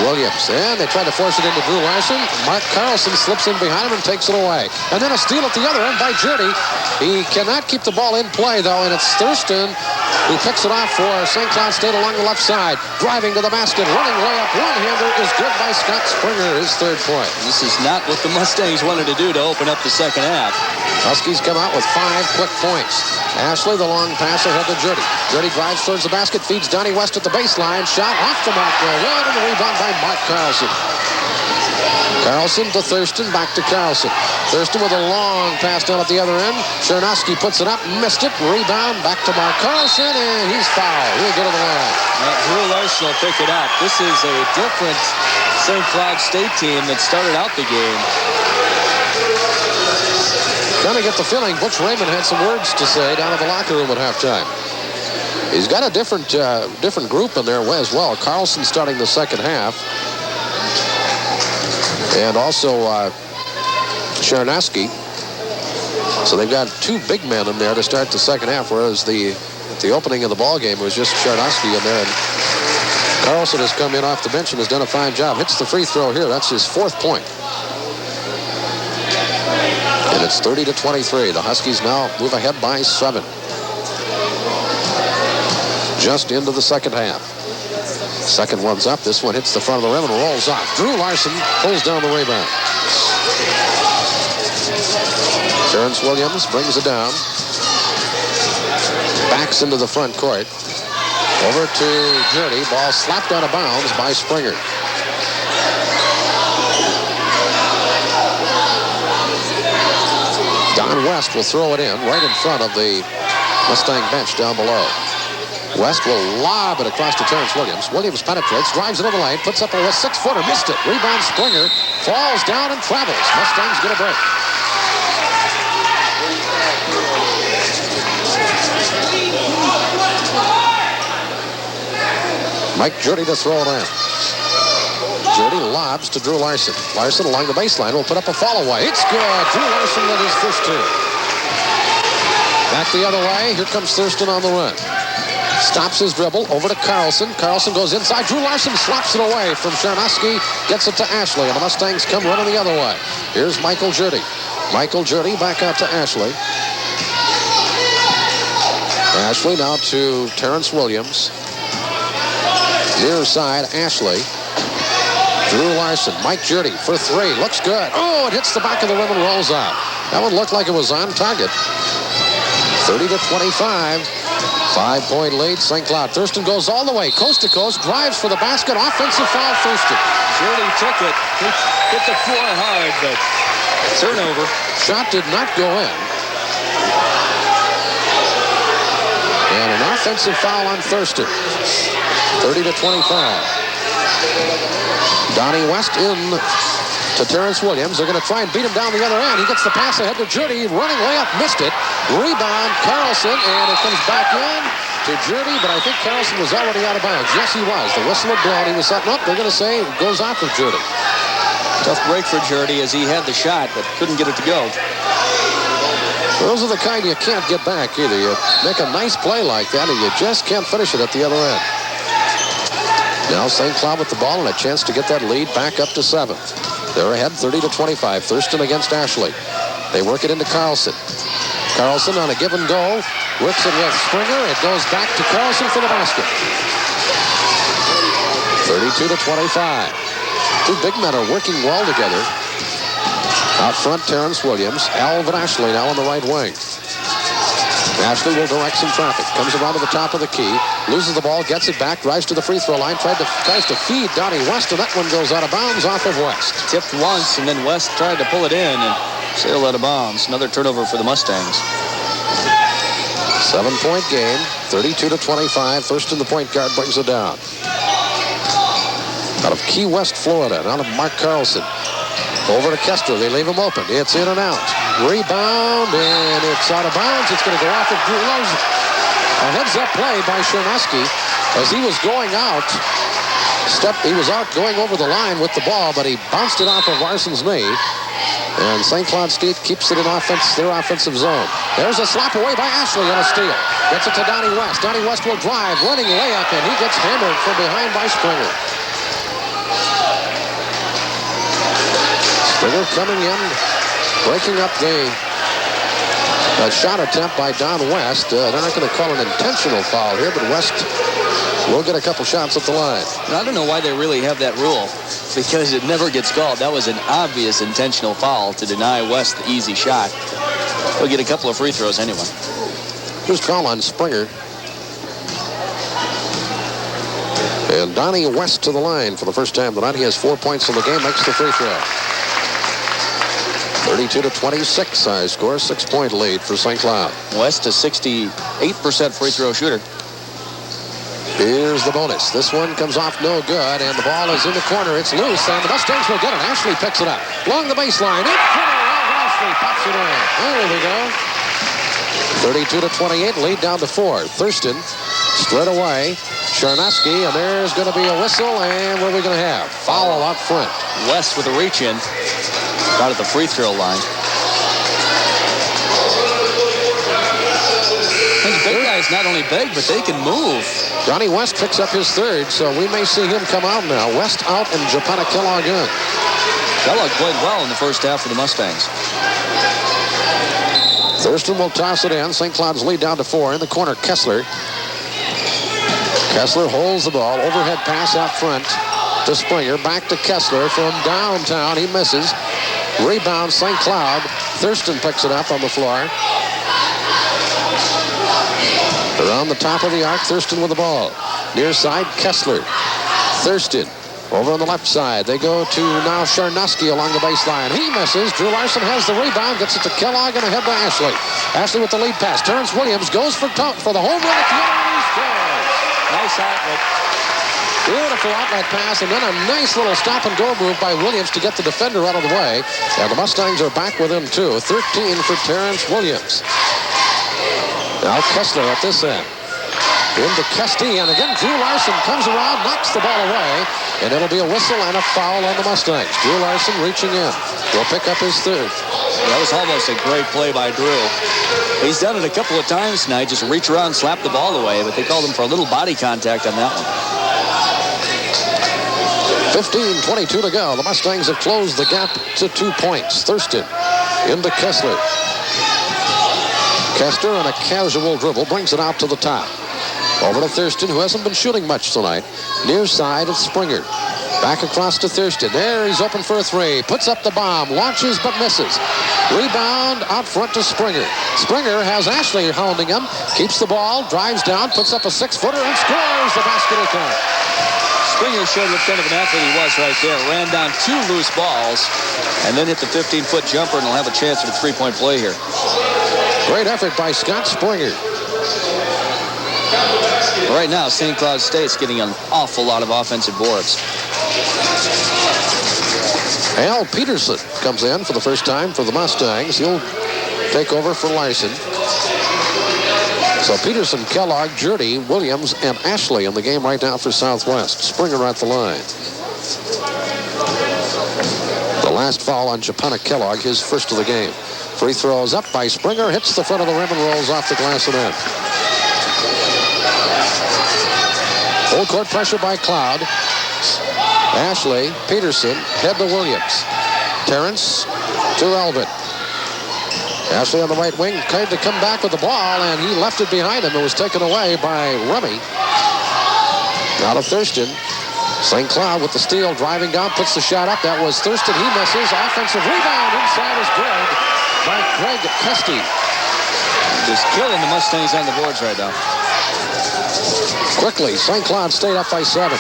Williams, and they try to force it into Drew Larson. Mark Carlson slips in behind him and takes it away. And then a steal at the other end by Jurdy. He cannot keep the ball in play, though, and it's Thurston who picks it off for St. Cloud State along the left side. Driving to the basket, running layup, one-hander is good by Scott Springer, his third point. This is not what the Mustangs wanted to do to open up the second half. Huskies come out with 5 quick points. Ashley, the long pass ahead to Jurdy. Jurdy drives towards the basket, feeds Donnie West at the baseline. Shot off the mark, no good, and the rebound by Mark Carlson. Carlson to Thurston, back to Carlson. Thurston with a long pass down at the other end. Chernosky puts it up, missed it. Rebound, back to Mark Carlson, and he's fouled. He'll go to the line. Drew Larson will pick it up. This is a different St. Cloud State team that started out the game. Kind of get the feeling Butch Raymond had some words to say down at the locker room at halftime. He's got a different group in there as well. Carlson starting the second half. And also Chernosky. So they've got 2 big men in there to start the second half, whereas at the opening of the ball game was just Chernosky in there. And Carlson has come in off the bench and has done a fine job. Hits the free throw here. That's his 4th point. And it's 30-23. The Huskies now move ahead by 7. Just into the second half. Second one's up. This one hits the front of the rim and rolls off. Drew Larson pulls down the rebound. Terrence Williams brings it down. Backs into the front court. Over to Jurdy. Ball slapped out of bounds by Springer. Don West will throw it in right in front of the Mustang bench down below. West will lob it across to Terrence Williams. Williams penetrates, drives into the lane, puts up a 6-footer, missed it. Rebound Springer, falls down and travels. Mustangs get a break. Mike Jurdy to throw it in. Jurdy lobs to Drew Larson. Larson along the baseline will put up a follow-away. It's good. Drew Larson with his first 2. Back the other way. Here comes Thurston on the run. Stops his dribble over to Carlson. Carlson goes inside. Drew Larson slaps it away from Chernosky. Gets it to Ashley, and the Mustangs come running the other way. Here's Michael Jurdy. Michael Jurdy back out to Ashley. Ashley now to Terrence Williams. Near side, Ashley. Drew Larson. Mike Jurdy for 3. Looks good. Oh, it hits the back of the rim and rolls out. That one looked like it was on target. 30-25. 5-point lead, St. Cloud. Thurston goes all the way, coast to coast, drives for the basket, offensive foul, Thurston. Jurdy took it, hit the floor hard, but turnover. Shot did not go in. And an offensive foul on Thurston. 30-25. Donnie West in to Terrence Williams. They're going to try and beat him down the other end. He gets the pass ahead to Jurdy. Running layup, missed it. Rebound, Carlson, and it comes back in to Jurdy, but I think Carlson was already out of bounds. Yes, he was. The whistle had blown. He was setting up. They're going to say it goes off of Jurdy. Tough break for Jurdy as he had the shot, but couldn't get it to go. Those are the kind you can't get back either. You make a nice play like that, and you just can't finish it at the other end. Now St. Cloud with the ball and a chance to get that lead back up to 7. They're ahead 30-25. Thurston against Ashley. They work it into Carlson. Carlson on a give and go. Works it with Springer. It goes back to Carlson for the basket. 32-25. 2 big men are working well together. Out front, Terrence Williams. Alvin Ashley now on the right wing. Ashley will direct some traffic. Comes around to the top of the key. Loses the ball, gets it back, drives to the free throw line, tries to feed Donnie West, and that one goes out of bounds off of West. Tipped once, and then West tried to pull it in and sailed out of bounds. Another turnover for the Mustangs. 7-point game, 32-25. Thurston, the point guard, brings it down. Out of Key West, Florida, out of Mark Carlson. Over to Kester. They leave him open. It's in and out. Rebound, and it's out of bounds. It's going to go off of Drew Larson. A heads-up play by Chernosky as he was going out. He was out going over the line with the ball, but he bounced it off of Larson's knee. And St. Cloud State keeps it in their offensive zone. There's a slap away by Ashley and a steal. Gets it to Donnie West. Donnie West will drive, running layup, and he gets hammered from behind by Springer. Springer coming in, breaking up the shot attempt by Don West. They're not going to call an intentional foul here, but West will get a couple shots at the line. I don't know why they really have that rule, because it never gets called. That was an obvious intentional foul to deny West the easy shot. He'll get a couple of free throws anyway. Here's call on Springer. And Donnie West to the line for the first time tonight. He has 4 points in the game, makes the free throw. 32-26 high score, 6-point lead for St. Cloud. West a 68% free throw shooter. Here's the bonus. This one comes off no good, and the ball is in the corner. It's loose, and the Mustangs will get it. Ashley picks it up. Along the baseline. In corner, Ashley pops it in. There we go. 32-28, lead down to 4. Thurston straight away. Charnowski, and there's going to be a whistle, and what are we going to have? Foul up front. West with a reach in. Out at the free throw line. These big guys not only big, but they can move. Donnie West picks up his third, so we may see him come out now. West out and Japana Kellogg in. Kellogg played well in the first half for the Mustangs. Thurston will toss it in. St. Cloud's lead down to 4. In the corner, Kessler. Kessler holds the ball. Overhead pass out front to Springer. Back to Kessler from downtown. He misses. Rebound, St. Cloud. Thurston picks it up on the floor. Around the top of the arc, Thurston with the ball. Near side, Kessler. Thurston over on the left side. They go to now Charnowski along the baseline. He misses. Drew Larson has the rebound. Gets it to Kellogg and ahead by Ashley. Ashley with the lead pass. Terrence Williams goes for the home run at the end. And he scores. Nice outlet. Beautiful outlet pass, and then a nice little stop-and-go move by Williams to get the defender out of the way. And the Mustangs are back within 2. 13 for Terrence Williams. Now Kessler at this end. Into Kesty, and again Drew Larson comes around, knocks the ball away, and it'll be a whistle and a foul on the Mustangs. Drew Larson reaching in. Will pick up his third. That was almost a great play by Drew. He's done it a couple of times tonight, just reach around, slap the ball away, but they called him for a little body contact on that one. 15:22 to go. The Mustangs have closed the gap to 2 points. Thurston into Kessler. Kessler on a casual dribble brings it out to the top. Over to Thurston, who hasn't been shooting much tonight. Near side of Springer. Back across to Thurston. There, he's open for a 3. Puts up the bomb. Launches but misses. Rebound out front to Springer. Springer has Ashley hounding him. Keeps the ball. Drives down. Puts up a 6-footer and scores. The basket will count. Springer showed what kind of an athlete he was right there. Ran down 2 loose balls and then hit the 15-foot jumper, and he'll have a chance at a 3-point play here. Great effort by Scott Springer. Right now, St. Cloud State's getting an awful lot of offensive boards. Al Peterson comes in for the first time for the Mustangs. He'll take over for Larson. So Peterson, Kellogg, Jurdy, Williams, and Ashley in the game right now for Southwest. Springer at the line. The last foul on Japana Kellogg, his first of the game. Free throws up by Springer, hits the front of the rim and rolls off the glass and in. Full court pressure by Cloud. Ashley, Peterson, head to Williams. Terrence to Elvin. Ashley on the right wing, tried to come back with the ball, and he left it behind him. It was taken away by Rummy. Now to Thurston. St. Cloud with the steal, driving down, puts the shot up. That was Thurston. He misses. Offensive rebound inside is good by Craig Kesty. Just killing the Mustangs on the boards right now. Quickly, St. Cloud stayed up by 7.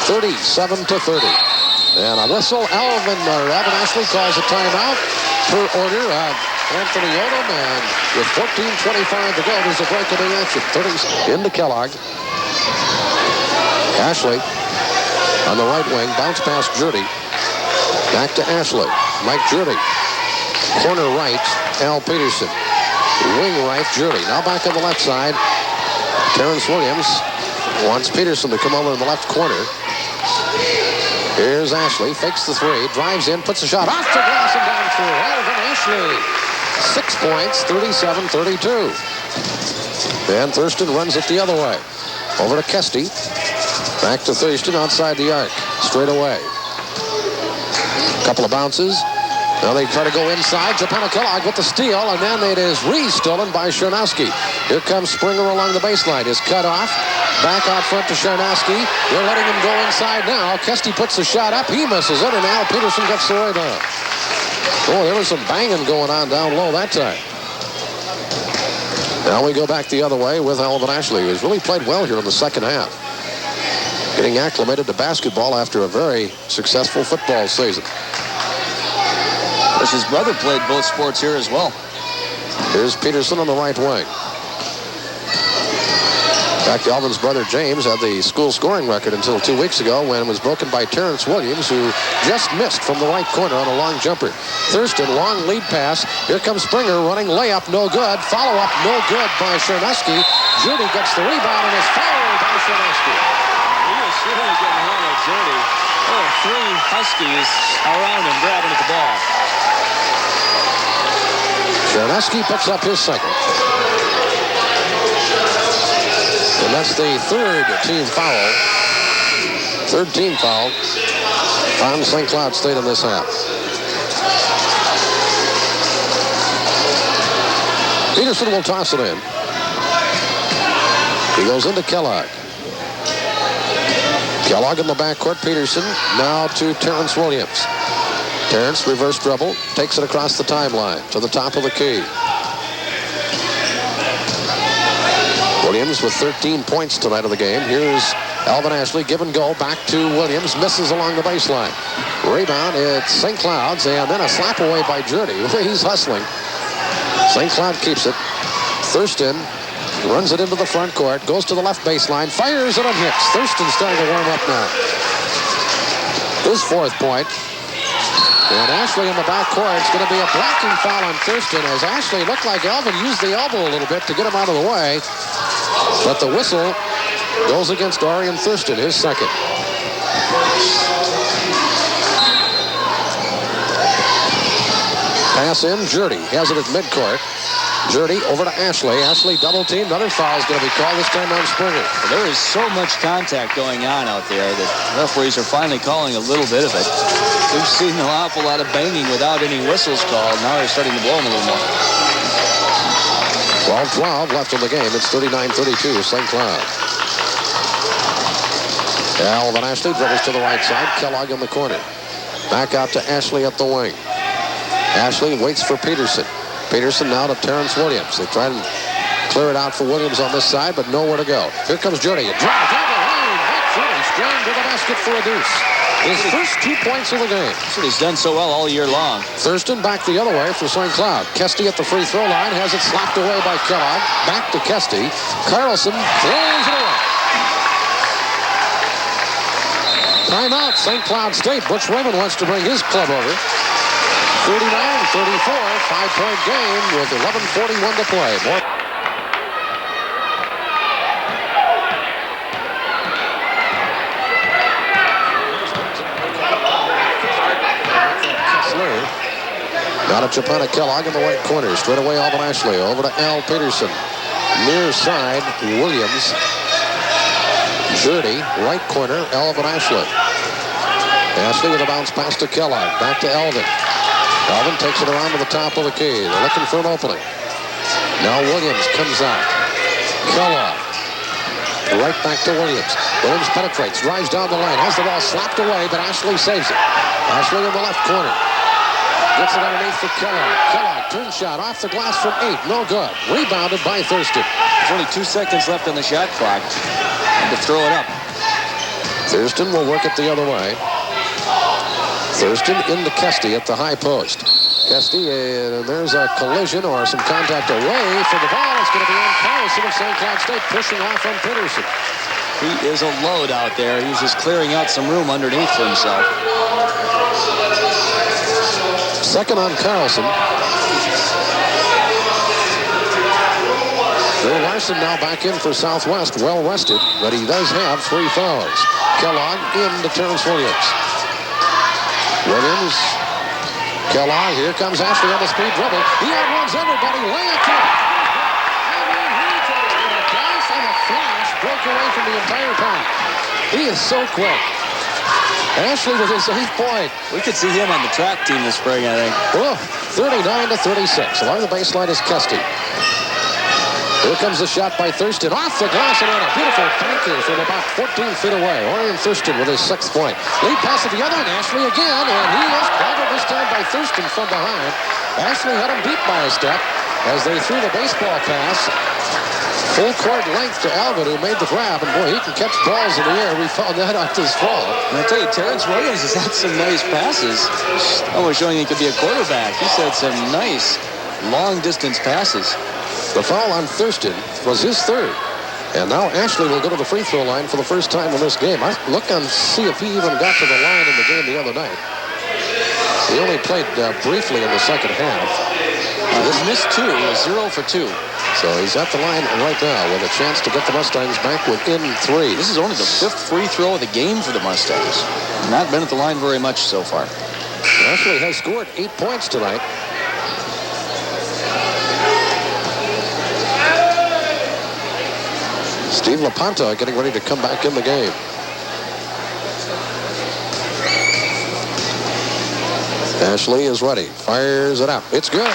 37-30. And a whistle. Alvin Ashley calls a timeout per order of Anthony Odom, and with 14:25 to go, there's a break in the action. 30 into Kellogg. Ashley on the right wing, bounce past Jurdy. Back to Ashley. Mike Jurdy. Corner right, Al Peterson. Wing right, Jurdy. Now back on the left side. Terrence Williams wants Peterson to come over in the left corner. Here's Ashley, fakes the 3, drives in, puts a shot off the glass and down to Alvin Ashley. 6 points, 37-32. And Thurston runs it the other way. Over to Kesty. Back to Thurston outside the arc. Straight away. Couple of bounces. Now they try to go inside. Kellogg with the steal, and then it is re-stolen by Chernowski. Here comes Springer along the baseline. Is cut off. Back out front to Chernowski. They're letting him go inside now. Kesty puts the shot up. He misses it, and Al Peterson gets the rebound. Oh, there was some banging going on down low that time. Now we go back the other way with Alvin Ashley, who's really played well here in the second half. Getting acclimated to basketball after a very successful football season. His brother played both sports here as well. Here's Peterson on the right wing. In fact, Alvin's brother James had the school scoring record until 2 weeks ago when it was broken by Terrence Williams, who just missed from the right corner on a long jumper. Thurston, long lead pass. Here comes Springer running layup, no good. Follow-up, no good by Chernowski. Judy gets the rebound and is fouled by Chernowski. He was really getting hit at Judy. Oh, 3 Huskies around him grabbing at the ball. Chernowski picks up his second. And that's the third team foul. Third team foul on St. Cloud State in this half. Peterson will toss it in. He goes into Kellogg. Kellogg in the backcourt. Peterson now to Terrence Williams. Terrence, reverse dribble, takes it across the timeline to the top of the key. Williams with 13 points tonight of the game. Here's Alvin Ashley, give and go, back to Williams, misses along the baseline. Rebound, it's St. Cloud's, and then a slap away by Jurdy. He's hustling. St. Cloud keeps it. Thurston runs it into the front court, goes to the left baseline, fires it and hits. Thurston's starting to warm up now. His 4th point. And Ashley in the backcourt. It's going to be a blocking foul on Thurston, as Ashley looked like Alvin used the elbow a little bit to get him out of the way. But the whistle goes against Orion Thurston, his second. Pass in, Jurdy has it at midcourt. Jurdy over to Ashley. Ashley double team. Another foul is going to be called, this time on Springer. There is so much contact going on out there that referees are finally calling a little bit of it. We've seen an awful lot of banging without any whistles called. Now they're starting to blow them a little more. 12-12 left in the game. It's 39-32, St. Cloud. Alvin Ashley dribbles to the right side. Kellogg in the corner. Back out to Ashley at the wing. Ashley waits for Peterson. Peterson now to Terrence Williams. They try to clear it out for Williams on this side, but nowhere to go. Here comes Jurdy. A drive down the lane. Back Jurdy. Strong to the basket for a deuce. His first 2 points of the game. That's what he's done so well all year long. Thurston back the other way for St. Cloud. Kesty at the free throw line. Has it slapped away by Kellogg. Back to Kesty. Carlson throws it away. Timeout, St. Cloud State. Butch Raymond wants to bring his club over. 39-34, 5-point game with 11:41 to play. More. Now to Kellogg in the right corner. Straight away, Alvin Ashley. Over to Al Peterson. Near side, Williams. Jurdy, right corner, Alvin Ashley. Ashley with a bounce pass to Kellogg. Back to Alvin. Alvin takes it around to the top of the key. They're looking for an opening. Now Williams comes out. Kellogg. Right back to Williams. Williams penetrates, drives down the lane, has the ball slapped away, but Ashley saves it. Ashley in the left corner. Gets it underneath for Kellogg. Kellogg, turn shot off the glass from 8. No good. Rebounded by Thurston. There's only 2 seconds left on the shot clock. And to throw it up. Thurston will work it the other way. Thurston into Kesty at the high post. Kesty, there's a collision or some contact away from the ball. It's going to be on Carlson of St. Cloud State pushing off on Peterson. He is a load out there. He's just clearing out some room underneath for himself. Second on Carlson. Bill Larson now back in for Southwest, well rested, but he does have 3 fouls. Kellogg into Terrence Williams. Williams Kellogg, here comes Ashley on the speed dribble. He outruns everybody. Layup to it. A dive and a flash broke away from the entire pack. He is so quick. Ashley with his 8th point. We could see him on the track team this spring, I think. Well, 39-36. Along the baseline is Kesty. Here comes the shot by Thurston. Off the glass and in. A beautiful banker from about 14 feet away. Orion Thurston with his 6th point. Lead pass at the other, and Ashley again. And he is clobbered this time by Thurston from behind. Ashley had him beat by a step as they threw the baseball pass. Full court length to Alvin, who made the grab. And boy, he can catch balls in the air. We found that out this fall. And I tell you, Terrence Williams has had some nice passes. Almost showing he could be a quarterback. He's had some nice long-distance passes. The foul on Thurston was his 3rd. And now Ashley will go to the free throw line for the first time in this game. I look and see if he even got to the line in the game the other night. He only played briefly in the second half. He's missed 2. He was 0 for 2. So he's at the line right now with a chance to get the Mustangs back within 3. This is only the 5th free throw of the game for the Mustangs. Not been at the line very much so far. Ashley has scored 8 points tonight. Steve LaPanta getting ready to come back in the game. Ashley is ready. Fires it out. It's good.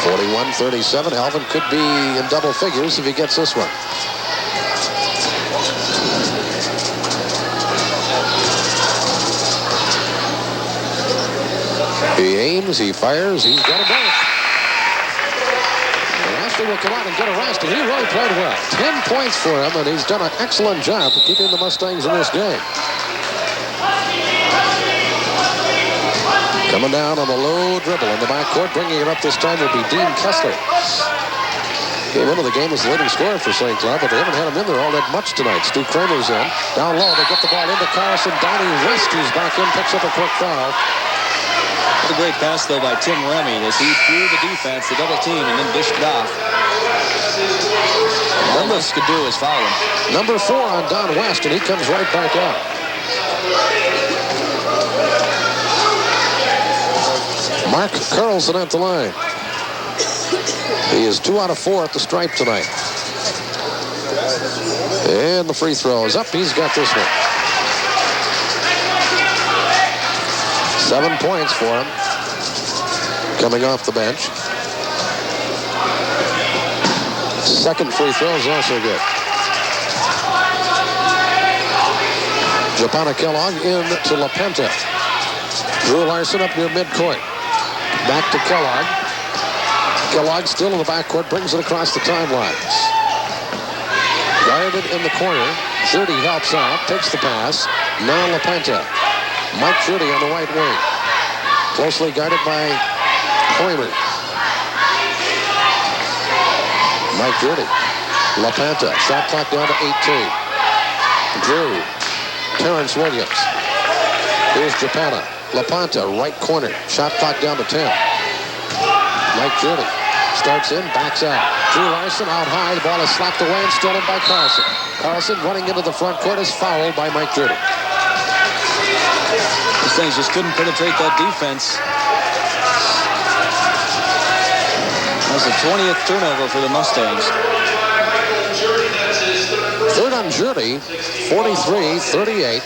41-37. Alvin could be in double figures if he gets this one. He aims, he fires, he's got a both. Will come out and get a rest, and he really played well. 10 points for him, and he's done an excellent job of keeping the Mustangs in this game. Coming down on the low dribble in the backcourt, bringing it up this time will be Dean Kessler. Came into the game as the leading scorer for St. Cloud, but they haven't had him in there all that much tonight. Stu Kramer's in. Down low, they get the ball into Carlson. Donnie West, who's back in, picks up a quick foul. What a great pass, though, by Tim Remy as he threw the defense, the double team, and then dished it off. All this could do is foul him. Number 4 on Don West, and he comes right back out. Mark Carlson at the line. He is 2 out of 4 at the stripe tonight. And the free throw is up. He's got this one. 7 points for him. Coming off the bench. Second free throw is also good. Japana Kellogg in to LaPenta. Drew Larson up near midcourt. Back to Kellogg. Kellogg still in the backcourt, brings it across the timelines. Guarded in the corner. Jurdy helps out, takes the pass. Now LaPenta. Mike Jurdy on the right wing. Closely guarded by Kramer. Mike Jurdy. LaPenta. Shot clock down to 18. Drew. Terrence Williams. Here's Japana. LaPenta, right corner. Shot clock down to 10. Mike Jurdy. Starts in, backs out. Drew Larson out high. The ball is slapped away and stolen by Carlson. Carlson running into the front court is fouled by Mike Jurdy. These things just couldn't penetrate that defense. That's the 20th turnover for the Mustangs. Third on Jurdy, 43-38.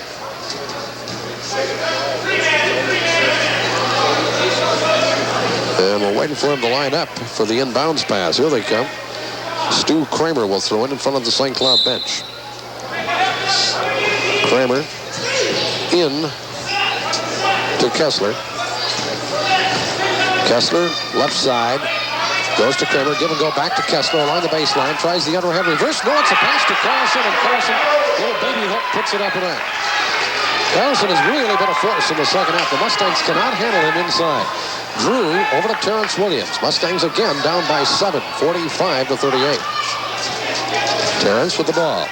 And we're waiting for him to line up for the inbounds pass. Here they come. Stu Kramer will throw in front of the St. Cloud bench. Kramer in to Kessler. Kessler, left side. Goes to Kramer. Give and go back to Kessler along the baseline. Tries the underhand reverse. No, it's a pass to Carlson. And Carlson, little baby hook, puts it up and in. Carlson has really been a force in the second half. The Mustangs cannot handle him inside. Drew over to Terrence Williams. Mustangs again down by 7, 45-38. Terrence with the ball.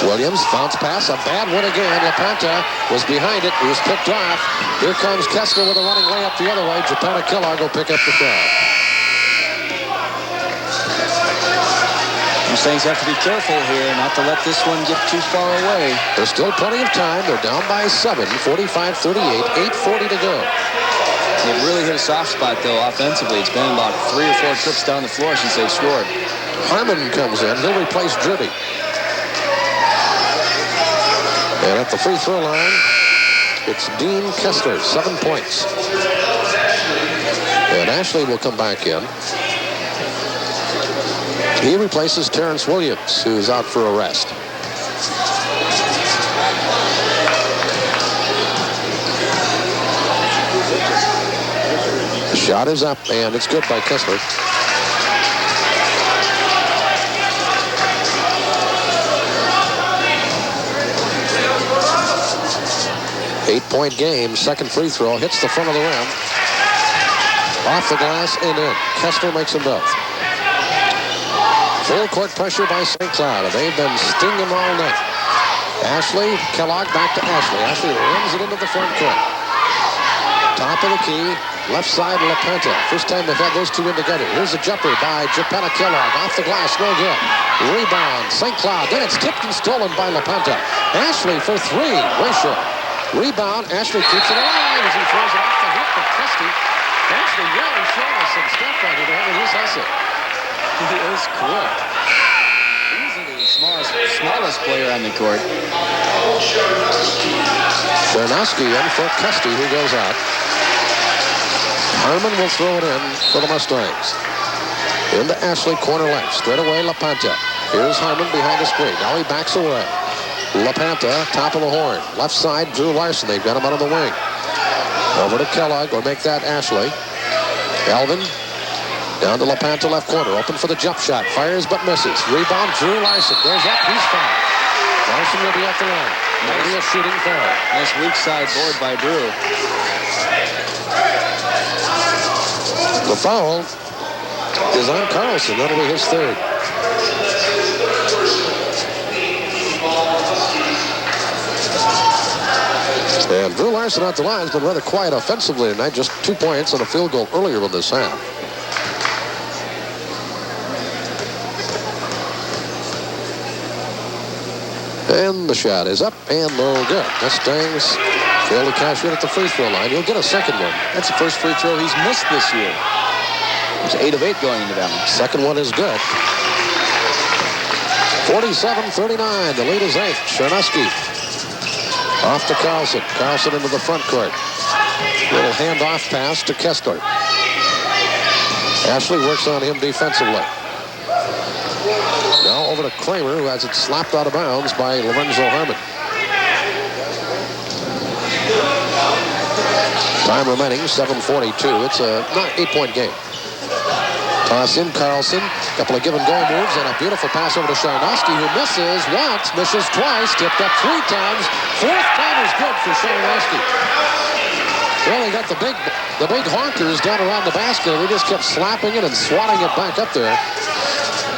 Williams, bounce pass, a bad one again. LaPenta was behind it. He was picked off. Here comes Kessler with a running layup the other way. Japana Kellogg will pick up the foul. Mustangs have to be careful here not to let this one get too far away. There's still plenty of time. They're down by 7, 45-38, 8:40 to go. They've really hit a soft spot, though, offensively. It's been about 3 or 4 trips down the floor since they've scored. Harmon comes in. He'll replace Drury. And at the free throw line, it's Dean Kessler, 7 points. And Ashley will come back in. He replaces Terrence Williams, who's out for a rest. The shot is up, and it's good by Kessler. Eight-point game. Second free throw hits the front of the rim. Off the glass and in. Kessler makes them both. Full court pressure by St. Cloud. They've been stinging all night. Ashley, Kellogg back to Ashley. Ashley runs it into the front court. Top of the key, left side LaPenta. First time they've had those two in together. Here's a jumper by Japetta Kellogg. Off the glass, no good. Rebound, St. Cloud. Then it's tipped and stolen by LaPenta. Ashley for 3, way short. Rebound, Ashley keeps it alive as he throws it off the hook of Custy. Ashley really showing us some stuff right here in his hustle. He is quick. Easily the smallest player on the court. Chernosky in for Custy, who goes out. Harmon will throw it in for the Mustangs. Into Ashley, corner left. Straight away, LaPenta. Here's Harmon behind the screen. Now he backs away. LaPenta, top of the horn. Left side, Drew Larson. They've got him out of the wing. Over to Kellogg, or make that Ashley. Alvin. Down to LaPenta, left corner. Open for the jump shot. Fires but misses. Rebound, Drew Larson. Goes up, he's fouled. Larson will be at the line. Maybe a shooting foul. Nice weak side board by Drew. The foul is on Carlson. That'll be his third. And Drew Larson at the line has been rather quiet offensively tonight. Just 2 points and a field goal earlier in this half. And the shot is up and no good. Mustangs fail to cash in at the free throw line. He'll get a second one. That's the first free throw he's missed this year. It's 8 of 8 going into them. Second one is good. 47-39. The lead is 8. Chernosky off to Carlson. Carlson into the front court. Little handoff pass to Kessler. Ashley works on him defensively. Now over to Kramer, who has it slapped out of bounds by Lorenzo Harmon. Time remaining, 7:42. It's a 8-point game. Toss in Carlson. Couple of give-and-go moves and a beautiful pass over to Chernosky, who misses once, misses twice, tipped up 3 times. 4th time is good for Chernosky. Well, they got the big honkers down around the basket. They just kept slapping it and swatting it back up there.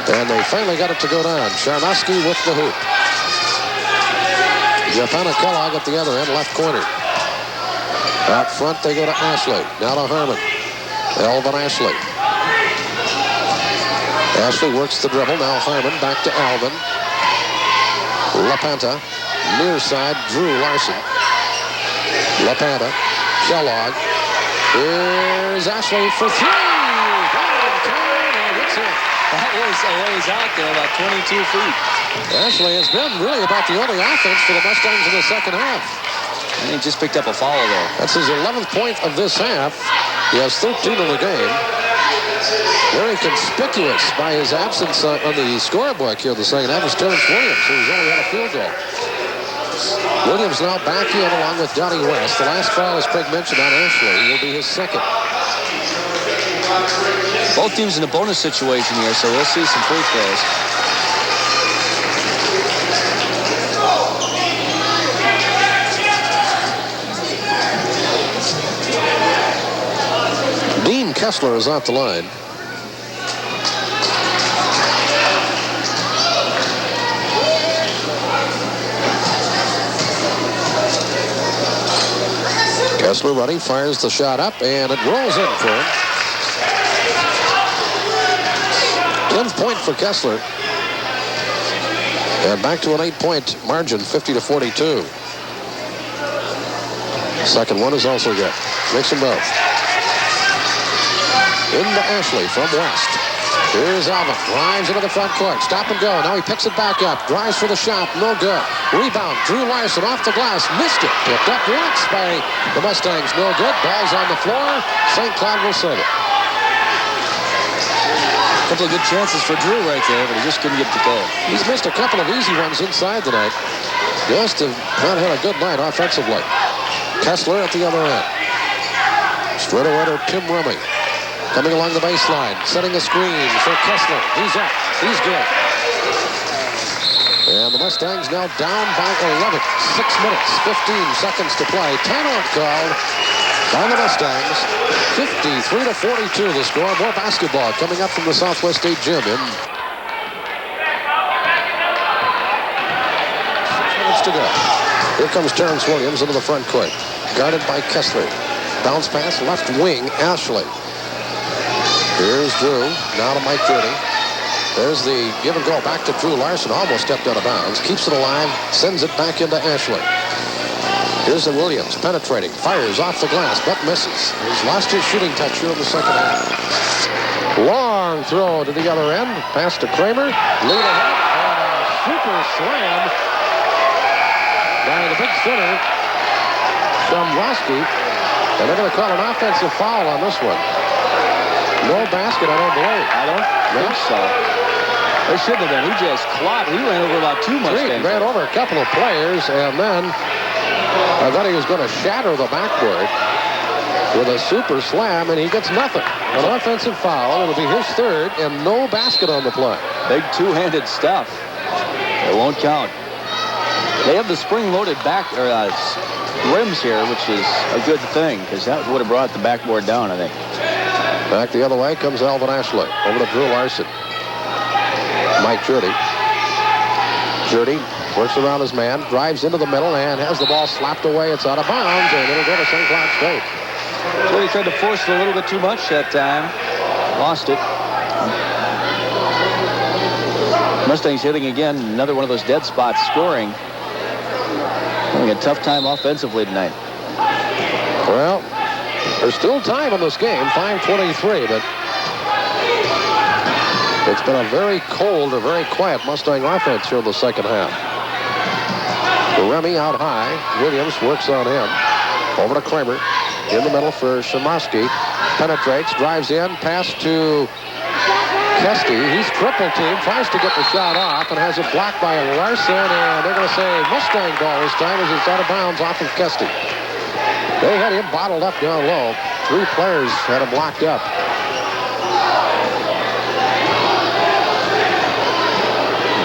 And they finally got it to go down. Chernosky with the hoop. Japetta Kellogg at the other end, left corner. Out front, they go to Ashley. Now to Harmon. Elvin Ashley. Ashley works the dribble. Now Harmon back to Alvin. LaPenta. Near side, Drew Larson. LaPenta. Kellogg. Here's Ashley for 3. That was a ways out there, about 22 feet. Ashley has been really about the only offense for the Mustangs in the second half. And he just picked up a foul there. That's his 11th point of this half. He has 13 in the game. Very conspicuous by his absence on the scorebook here in the second half is Terrence Williams, who's only had a field goal. Williams now back in along with Donnie West. The last foul, as Craig mentioned, on Ashley will be his second. Both teams in a bonus situation here, so we'll see some free throws. Dean Kessler is off the line. Kessler running, fires the shot up, and it rolls in for him. 10th point for Kessler. And back to an 8-point margin, 50-42. Second one is also good. Makes them both. Into Ashley from West. Here's Alvin. Drives into the front court. Stop and go. Now he picks it back up. Drives for the shot. No good. Rebound. Drew Larson off the glass. Missed it. Picked up once by the Mustangs. No good. Ball's on the floor. St. Cloud will save it. A couple of good chances for Drew right there, but he just couldn't get to go. He's missed a couple of easy ones inside tonight. Just have not had a good night offensively. Kessler at the other end. Straight away to Tim Rummy. Coming along the baseline, setting a screen for Kessler. He's up. He's good. And the Mustangs now down by 11. 6 minutes, 15 seconds to play. Timeout called by the Mustangs. 53-42 the score. More basketball coming up from the Southwest State Gym in 6 minutes to go. Here comes Terrence Williams into the front court. Guarded by Kessler. Bounce pass, left wing, Ashley. Here's Drew, now to Mike Judy. There's the give and go back to Drew Larson. Almost stepped out of bounds. Keeps it alive, sends it back into Ashley. Here's the Williams, penetrating, fires off the glass, but misses. He's lost his shooting touch here in the second half. Long throw to the other end. Pass to Kramer. Lead ahead. And a super slam by the big center, Shomrosky. And they're going to call an offensive foul on this one. No basket, I don't believe. I don't think so. There should have been. He just clocked. He ran over about 2 Mustangs. He ran over a couple of players, and then I thought he was going to shatter the backboard with a super slam, and he gets nothing. An offensive foul. It'll be his third, and no basket on the play. Big two-handed stuff. It won't count. They have the spring-loaded back or rims here, which is a good thing, because that would have brought the backboard down, I think. Back the other way comes Alvin Ashley. Over to Drew Larson. Mike Judy. Judy works around his man, drives into the middle, and has the ball slapped away. It's out of bounds, and it'll go to St. Cloud State. So he tried to force it a little bit too much that time. Lost it. Mustangs hitting again. Another one of those dead spots, scoring. Having a tough time offensively tonight. Well, there's still time in this game, 5:23, but it's been a very cold or very quiet Mustang offense here in the second half. Remy out high. Williams works on him. Over to Kramer. In the middle for Shomrosky. Penetrates, drives in, pass to Kesty. He's triple teamed, tries to get the shot off, and has it blocked by Larson, and they're going to say Mustang ball this time as it's out of bounds off of Kesty. They had him bottled up down low. 3 players had him locked up.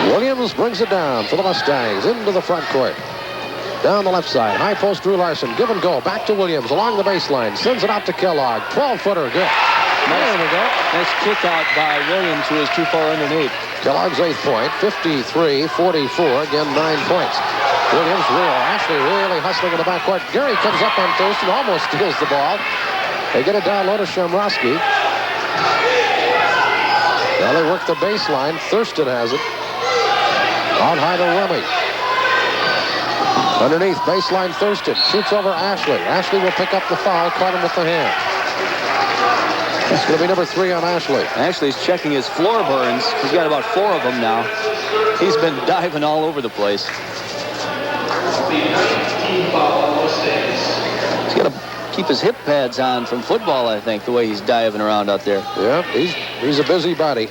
Williams brings it down for the Mustangs into the front court. Down the left side. High post Drew Larson. Give and go. Back to Williams along the baseline. Sends it out to Kellogg. 12-footer. Good. There we go. Nice kick out by Williams, who is too far underneath. Kellogg's 8th point. 53-44. Again, 9 points. Williams, Ashley really hustling in the backcourt. Gary comes up on Thurston, almost steals the ball. They get it down low to Shomrosky. Now they work the baseline. Thurston has it. On high to Rummy. Underneath, baseline Thurston. Shoots over Ashley. Ashley will pick up the foul. Caught him with the hand. It's going to be number 3 on Ashley. Ashley's checking his floor burns. He's got about 4 of them now. He's been diving all over the place. He's got to keep his hip pads on from football, I think, the way he's diving around out there. Yeah, he's a busybody.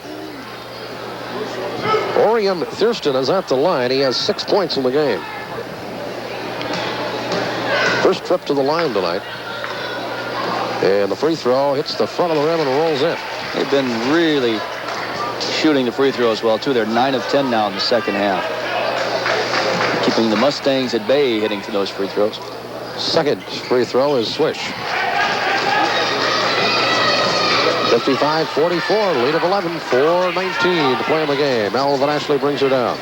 Orion Thurston is at the line. He has 6 points in the game. First trip to the line tonight. And the free throw hits the front of the rim and rolls in. They've been really shooting the free throws well, too. They're 9 of 10 now in the second half. Keeping the Mustangs at bay hitting for those free throws. Second free throw is Swish. 55-44, lead of 11, 4:19 to play in the game. Alvin Ashley brings her down.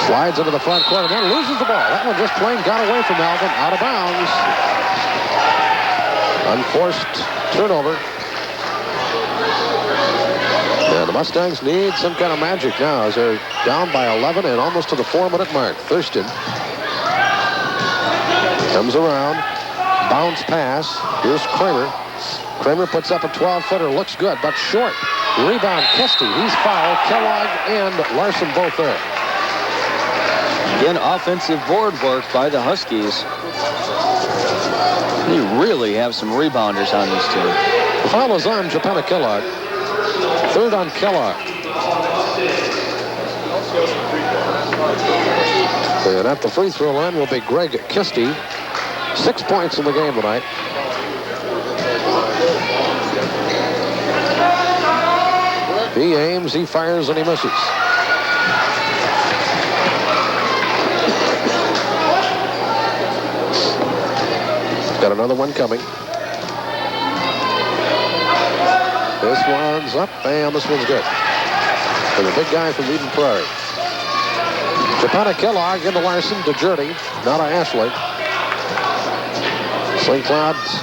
Slides into the front court and then loses the ball. That one just plain got away from Alvin, out of bounds. Unforced turnover. And the Mustangs need some kind of magic now as they're down by 11 and almost to the 4-minute mark. Thurston comes around. Bounce pass. Here's Kramer. Kramer puts up a 12-footer. Looks good, but short. Rebound, Kesty. He's fouled. Kellogg and Larson both there. Again, offensive board work by the Huskies. They really have some rebounders on this team. Foul is on Japana Kellogg. Third on Kellogg. And at the free throw line will be Greg Kesty. 6 points in the game tonight. He aims, he fires, and he misses. Got another one coming. This one's up, and this one's good. For the big guy from Eden Prairie. Japana Kellogg into Larson to Jurdy. Now to Ashley. St. Cloud's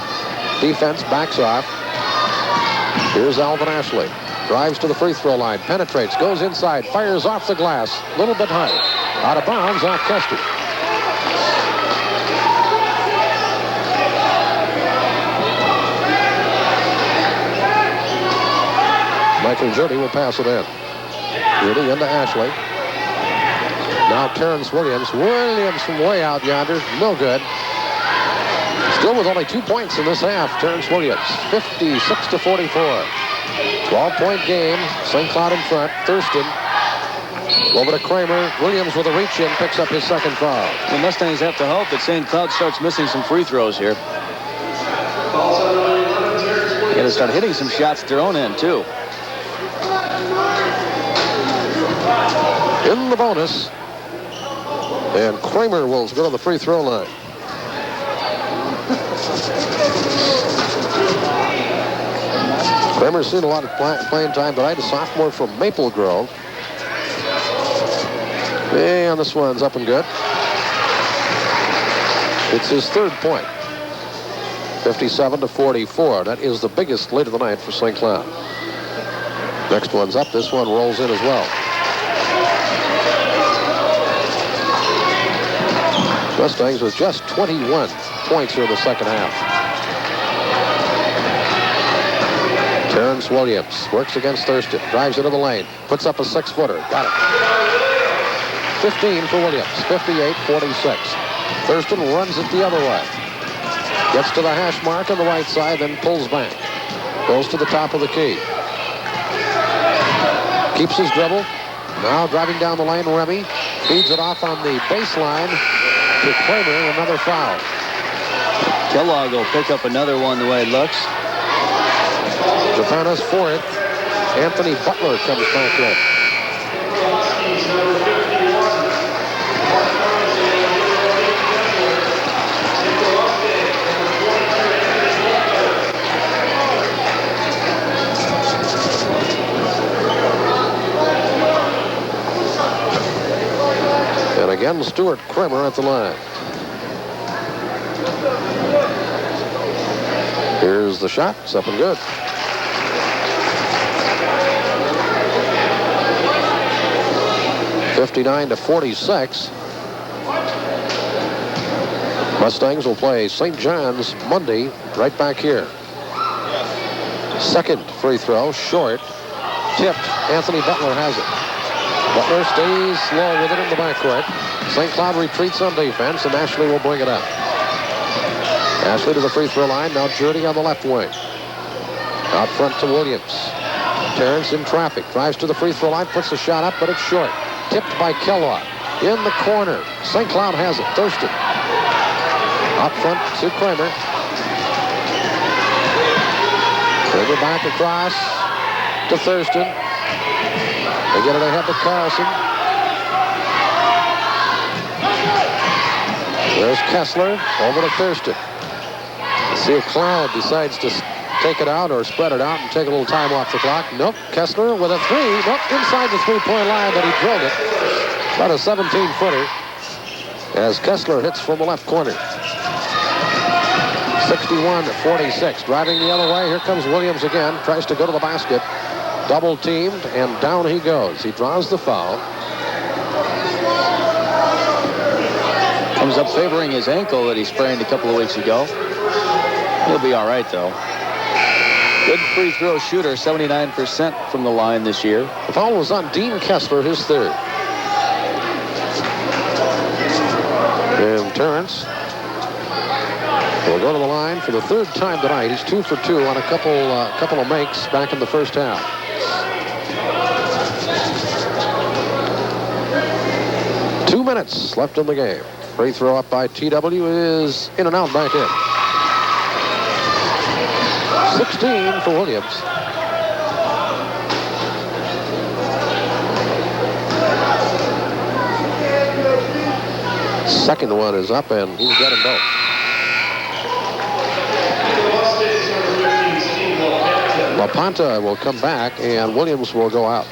defense backs off. Here's Alvin Ashley. Drives to the free throw line. Penetrates. Goes inside. Fires off the glass. A little bit high. Out of bounds off Kesty. Michael Jurdy will pass it in. Jurdy into Ashley. Now Terrence Williams. Williams from way out yonder. No good. Still with only 2 points in this half. Terrence Williams. 56-44. 12-point game. St. Cloud in front. Thurston. Over to Kramer. Williams with a reach-in. Picks up his second foul. The Mustangs have to hope that St. Cloud starts missing some free throws here. Got to start hitting some shots at their own end, too. In the bonus. And Kramer will go to the free throw line. Kramer's seen a lot of playing time tonight. A sophomore from Maple Grove. And this one's up and good. It's his third point. 57-44. That is the biggest lead of the night for St. Cloud. Next one's up. This one rolls in as well. Mustangs with just 21 points here in the second half. Terrence Williams works against Thurston. Drives into the lane. Puts up a 6-footer. Got it. 15 for Williams. 58-46. Thurston runs it the other way. Gets to the hash mark on the right side, then pulls back. Goes to the top of the key. Keeps his dribble. Now driving down the lane, Remy. Feeds it off on the baseline to Kramer. Another foul. Kellogg will pick up another one the way it looks. Japana's fourth. Anthony Butler comes back in. And again, Stuart Kramer at the line. Here's the shot. It's up and good. (59-46). Mustangs will play St. John's Monday right back here. Second free throw, short. Tipped. Anthony Butler has it. Butler stays low with it in the backcourt. St. Cloud retreats on defense, and Ashley will bring it up. Ashley to the free throw line. Now Jurdy on the left wing. Out front to Williams. Terrence in traffic. Drives to the free throw line. Puts the shot up, but it's short. Tipped by Kellogg. In the corner. St. Cloud has it. Thurston. Up front to Kramer. Kramer back across to Thurston. They get it ahead to Carlson. There's Kessler over to Thurston. Let's see if Cloud decides to take it out or spread it out and take a little time off the clock. Nope. Kessler with a three. Nope. Inside the three-point line, but he drilled it. About a 17-footer as Kessler hits from the left corner. 61-46. Driving the other way. Here comes Williams again. Tries to go to the basket. Double teamed, and down he goes. He draws the foul. Comes up favoring his ankle that he sprained a couple of weeks ago. He'll be all right, though. Good free throw shooter, 79% from the line this year. The foul was on Dean Kessler, his third. And Terrence will go to the line for the third time tonight. He's 2 for 2 on a couple of makes back in the first half. Two minutes left in the game. Free throw up by TW is in and out back in. 16 for Williams. Second one is up, and he's got them both. LaPonta will come back, and Williams will go out.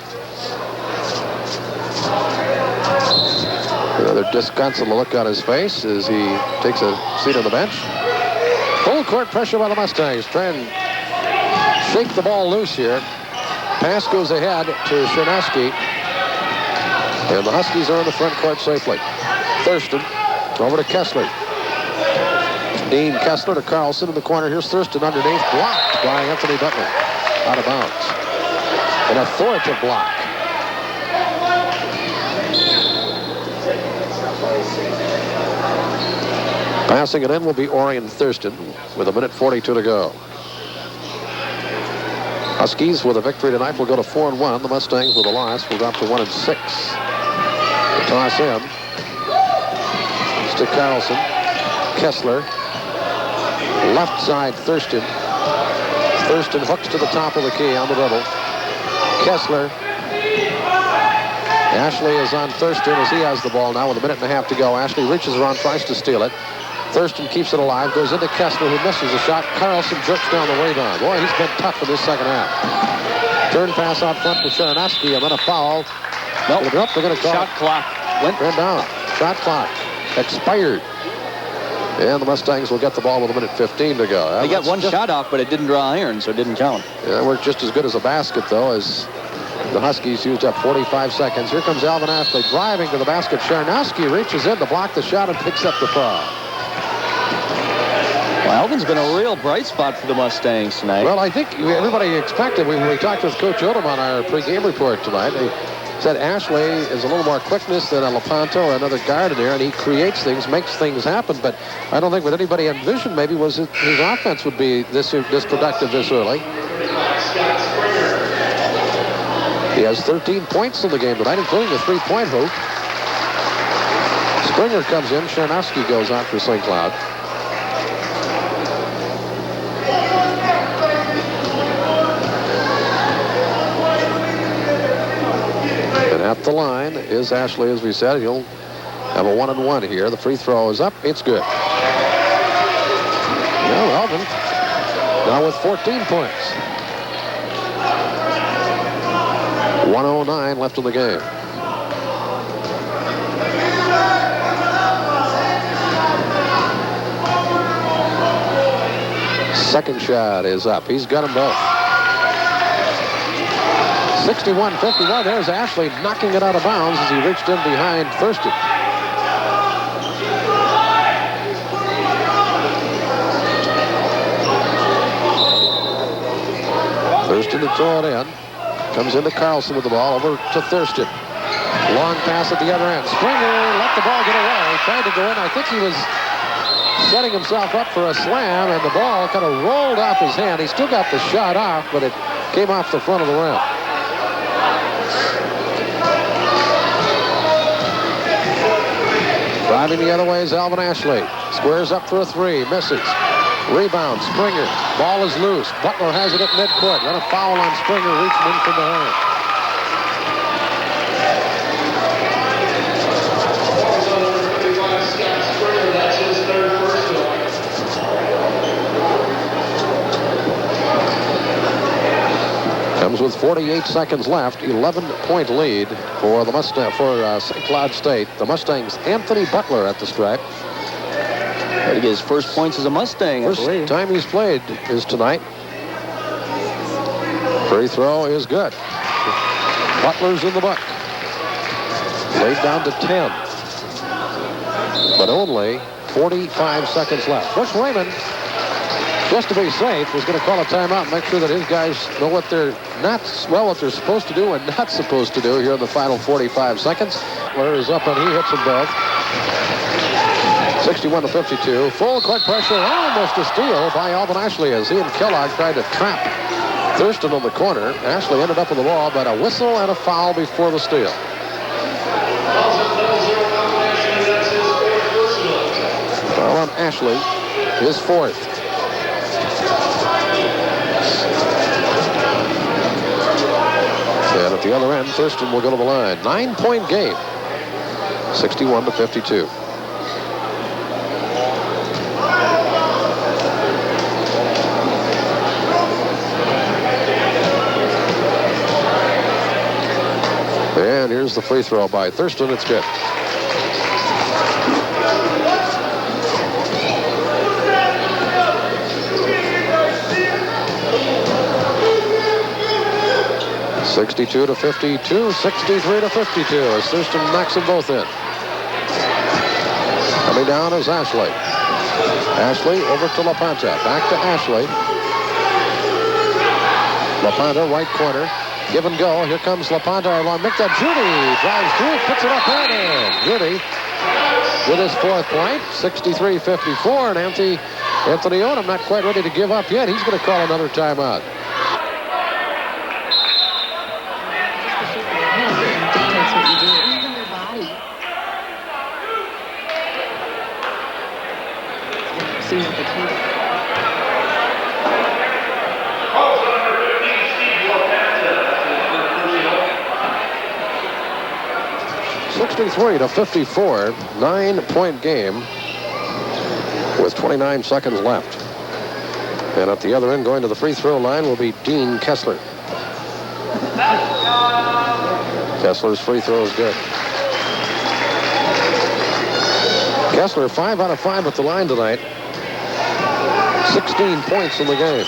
Another disconsolate look on his face as he takes a seat on the bench. Full court pressure by the Mustangs. Trying to shake the ball loose here. Pass goes ahead to Chernosky. And the Huskies are in the front court safely. Thurston over to Kessler. Dean Kessler to Carlson in the corner. Here's Thurston underneath. Blocked by Anthony Butler. Out of bounds. An authoritative block. Passing it in will be Orion Thurston with 1:42 to go. Huskies with a victory tonight will go to 4-1. The Mustangs with a loss will drop to 1-6. The toss in. It's to Carlson. Kessler. Left side Thurston. Thurston hooks to the top of the key on the dribble. Kessler. Ashley is on Thurston as he has the ball now with 1.5 to go. Ashley reaches around, tries to steal it. Thurston keeps it alive, goes into Kessler, who misses a shot. Carlson jerks down the rebound. Boy, he's been tough in this second half. Turn pass out front to Chernosky, and then a foul. Nope. They're going to call shot clock. Went down. Shot clock expired. And the Mustangs will get the ball with 1:15 to go. They got one shot off, but it didn't draw iron, so it didn't count. Yeah, it worked just as good as a basket, though, as the Huskies used up 45 seconds. Here comes Alvin Ashley driving to the basket. Chernosky reaches in to block the shot and picks up the foul. Well, Alvin's been a real bright spot for the Mustangs tonight. Well, I think everybody expected, when we talked with Coach Odom on our pregame report tonight, he said Ashley is a little more quickness than a LaPonta or another guard in there, and he creates things, makes things happen. But I don't think what anybody envisioned maybe was that his offense would be this productive this early. He has 13 points in the game tonight, including the three-point hoop. Springer comes in. Chernosky goes out for St. Cloud. And at the line is Ashley, as we said. He'll have a 1-and-1 here. The free throw is up. It's good. Now Alvin now with 14 points. 1:09 left in the game. Second shot is up. He's got them both. 61-51. There's Ashley knocking it out of bounds as he reached in behind Thurston. Thurston to throw it in. Comes into Carlson with the ball over to Thurston. Long pass at the other end. Springer let the ball get away. Tried to go in. I think he was setting himself up for a slam, and the ball kind of rolled off his hand. He still got the shot off, but it came off the front of the rim. Driving the other way is Alvin Ashley. Squares up for a three. Misses. Rebound. Springer. Ball is loose. Butler has it at midcourt. Got a foul on Springer reaching in from behind. Comes with 48 seconds left. 11-point lead for the St. Cloud State. The Mustangs, Anthony Butler at the stripe. He gets his first points as a Mustang, I believe. First time he's played is tonight. Free throw is good. Butler's in the book. Laid down to 10. But only 45 seconds left. Bush Raymond, just to be safe, is going to call a timeout and make sure that his guys know what they're what they're supposed to do and not supposed to do here in the final 45 seconds. Butler is up and he hits them both. 61-52. Full court pressure, almost a steal by Alvin Ashley as he and Kellogg tried to trap Thurston on the corner. Ashley ended up with the ball, but a whistle and a foul before the steal. Foul on Ashley, his fourth. And at the other end, Thurston will go to the line. 9-point game. 61-52. And here's the free throw by Thurston. It's good. (62-52), 63-52 as Thurston knocks them both in. Coming down is Ashley. Ashley over to LaPanta. Back to Ashley. LaPanta, right corner. Give and go. Here comes LaPanta along. Make that Judy. Drives through. Puts it up and in. Judy with his fourth point. 63-54. And Anthony Odom not quite ready to give up yet. He's going to call another timeout. At the table. 63-54, 9-point game with 29 seconds left. And at the other end, going to the free throw line, will be Dean Kessler. Kessler's free throw is good. Kessler 5 out of 5 at the line tonight. 16 points in the game.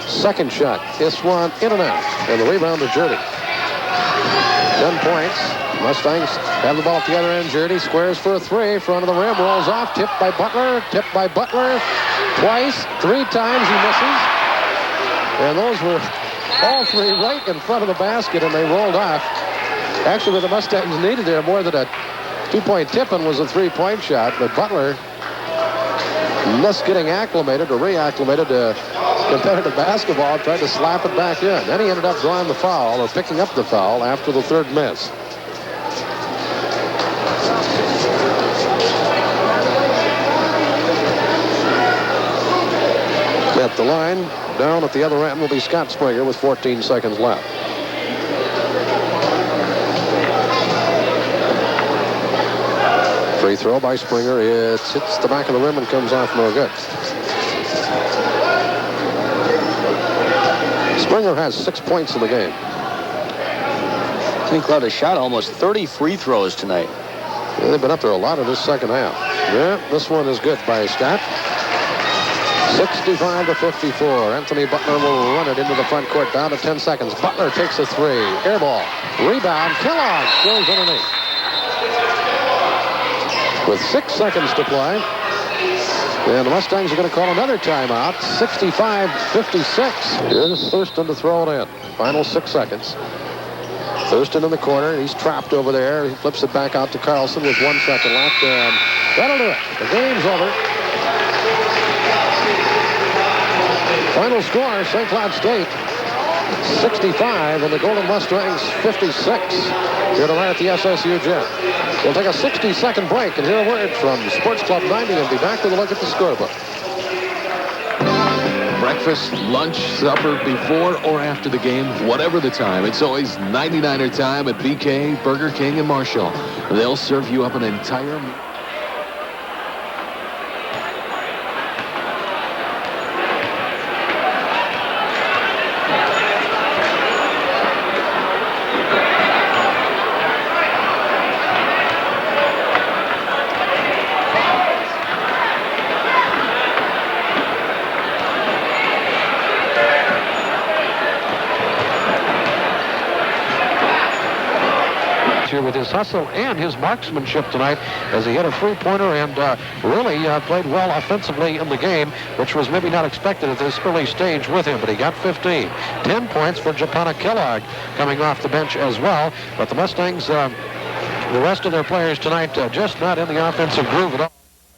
Second shot, this one in and out. And the rebound to Jurdy. 10 points. Mustangs have the ball at the other end. Jurdy squares for a three. Front of the rim, rolls off. Tipped by Butler. Tipped by Butler. Twice. 3 times he misses. And those were all three right in front of the basket, and they rolled off. Actually, what the Mustangs needed there more than a 2-point tip-in was a 3-point shot. But Butler, just getting acclimated or reacclimated to competitive basketball, tried to slap it back in. Then he ended up drawing the foul or picking up the foul after the third miss. At the line, down at the other end will be Scott Springer with 14 seconds left. Free throw by Springer. It hits the back of the rim and comes off no good. Springer has 6 points in the game. St. Cloud has shot almost 30 free throws tonight. Yeah, they've been up there a lot in this second half. Yeah, this one is good by Scott. 65-54. Anthony Butler will run it into the front court. Down to 10 seconds. Butler takes a three. Air ball. Rebound. Kellogg goes underneath. With 6 seconds to play. And the Mustangs are going to call another timeout. 65-56. Here's Thurston to throw it in. Final 6 seconds. Thurston in the corner. He's trapped over there. He flips it back out to Carlson with 1 second left. And that'll do it. The game's over. Final score, St. Cloud State 65 and the Golden Mustangs 56. Here tonight at the SSU gym. We'll take a 60-second break and hear a word from Sports Club 90 and be back with a look at the scorebook. Breakfast, lunch, supper, before or after the game, whatever the time, it's always 99er time at BK, Burger King, and Marshall. They'll serve you up an entire meal. here with his hustle and his marksmanship tonight as he hit a three-pointer and really played well offensively in the game, which was maybe not expected at this early stage with him, but he got 15. 10 points for Japana Kellogg coming off the bench as well, but the Mustangs, the rest of their players tonight just not in the offensive groove at all.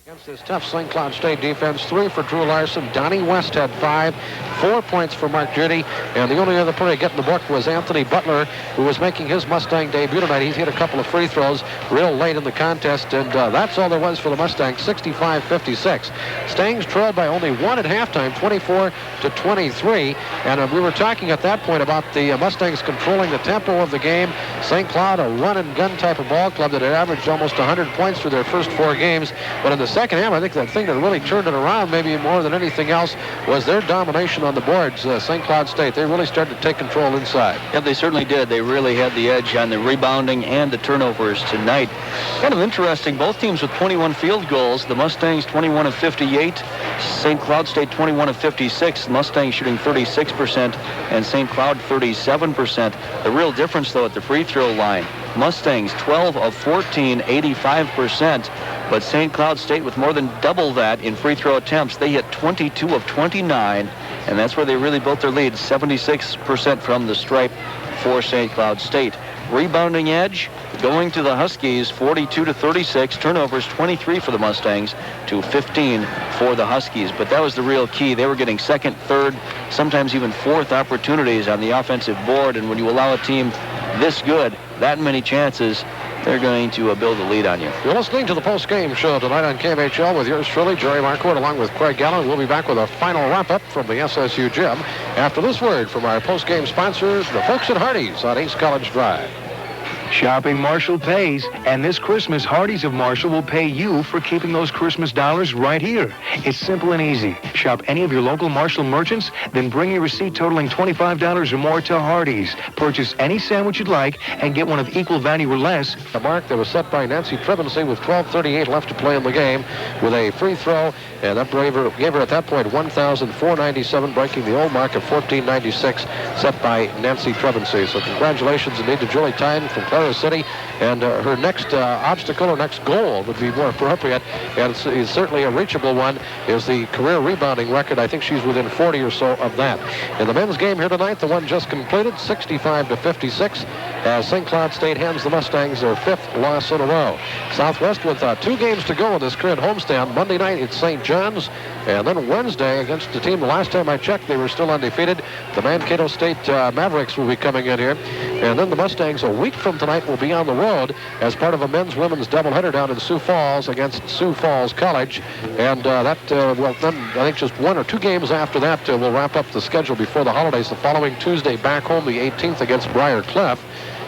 Against this tough St. Cloud State defense, 3 for Drew Larson. Donnie West had 5. 4 points for Mark Judy, and the only other player to get in the book was Anthony Butler, who was making his Mustang debut tonight. He's hit a couple of free throws real late in the contest, and that's all there was for the Mustangs, 65-56. Stangs trailed by only 1 at halftime, 24-23, and we were talking at that point about the Mustangs controlling the tempo of the game. St. Cloud, a run-and-gun type of ball club that had averaged almost 100 points through their first 4 games, but in the second half, I think that thing that really turned it around, maybe more than anything else, was their domination on the boards. St. Cloud State, they really started to take control inside. Yeah, they certainly did. They really had the edge on the rebounding and the turnovers tonight. Kind of interesting, both teams with 21 field goals. The Mustangs 21 of 58, St. Cloud State 21 of 56. Mustangs shooting 36% and St. Cloud 37%. The real difference, though, at the free throw line, Mustangs 12 of 14, 85%. But St. Cloud State with more than double that in free throw attempts. They hit 22 of 29, and that's where they really built their lead, 76% from the stripe for St. Cloud State. Rebounding edge going to the Huskies, 42-36. Turnovers, 23 for the Mustangs to 15 for the Huskies. But that was the real key. They were getting second, third, sometimes even fourth opportunities on the offensive board. And when you allow a team this good, that many chances, they're going to build a lead on you. You're listening to the post-game show tonight on KMHL with yours truly, Jerry Marquardt, along with Craig Gallen. We'll be back with a final wrap-up from the SSU gym after this word from our post-game sponsors, the folks at Hardee's on East College Drive. Shopping Marshall pays, and this Christmas, Hardee's of Marshall will pay you for keeping those Christmas dollars right here. It's simple and easy. Shop any of your local Marshall merchants, then bring your receipt totaling $25 or more to Hardee's. Purchase any sandwich you'd like and get one of equal value or less. A mark that was set by Nancy Trebensey with 12:38 left to play in the game with a free throw, and that gave her at that point 1,497, breaking the old mark of 1,496 set by Nancy Trebensey. So congratulations indeed to Julie Tyne from Clara City, and her next obstacle or next goal would be more appropriate, and it's certainly a reachable one, is the career rebounding record. I think she's within 40 or so of that. In the men's game here tonight, the one just completed, 65-56, as St. Cloud State hands the Mustangs their 5th loss in a row. Southwest with 2 games to go in this current homestand. Monday night it's St. John's, and then Wednesday against the team the last time I checked they were still undefeated. The Mankato State Mavericks will be coming in here, and then the Mustangs a week from tonight will be on the road as part of a men's-women's doubleheader down in Sioux Falls against Sioux Falls College, and that will then, I think just 1 or 2 games after that will wrap up the schedule before the holidays. The following Tuesday back home, the 18th, against Briar Clef.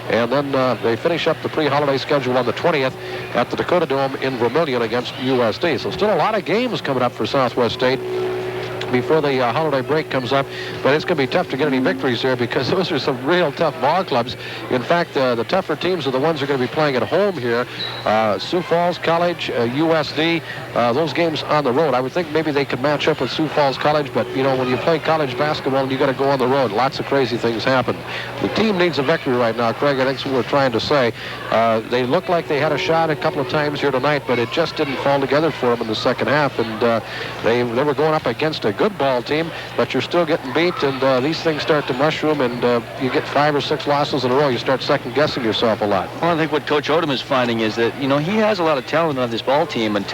And then they finish up the pre-holiday schedule on the 20th at the Dakota Dome in Vermillion against USD. So still a lot of games coming up for Southwest State before the holiday break comes up, but it's going to be tough to get any victories here because those are some real tough ball clubs. In fact, the tougher teams are the ones who are going to be playing at home here. Sioux Falls College, USD, those games on the road. I would think maybe they could match up with Sioux Falls College, but you know, when you play college basketball and you got to go on the road, lots of crazy things happen. The team needs a victory right now, Craig. I think that's what we're trying to say. They looked like they had a shot a couple of times here tonight, but it just didn't fall together for them in the second half, and they were going up against a good ball team, but you're still getting beat, and these things start to mushroom, and you get 5 or 6 losses in a row. You start second-guessing yourself a lot. Well, I think what Coach Odom is finding is that, you know, he has a lot of talent on this ball team, and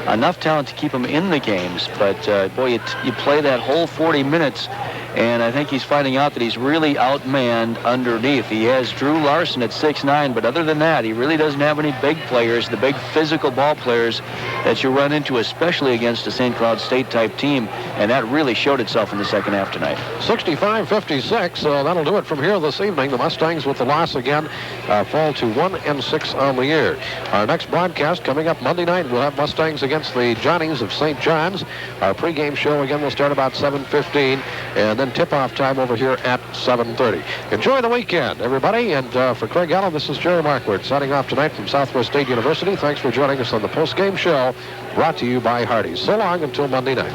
enough talent to keep him in the games, but boy, you play that whole 40 minutes, and I think he's finding out that he's really outmanned underneath. He has Drew Larson at 6'9", but other than that, he really doesn't have any big players, the big physical ball players that you run into, especially against a St. Cloud State type team, and that really showed itself in the second half tonight. 65-56, that'll do it from here this evening. The Mustangs with the loss again fall to 1-6 on the year. Our next broadcast coming up Monday night, we'll have Mustangs against the Johnnies of St. John's. Our pregame show again will start about 7:15, and then tip-off time over here at 7:30. Enjoy the weekend, everybody, and for Craig Allen, this is Jerry Marquardt signing off tonight from Southwest State University. Thanks for joining us on the post-game show brought to you by Hardee's. So long until Monday night.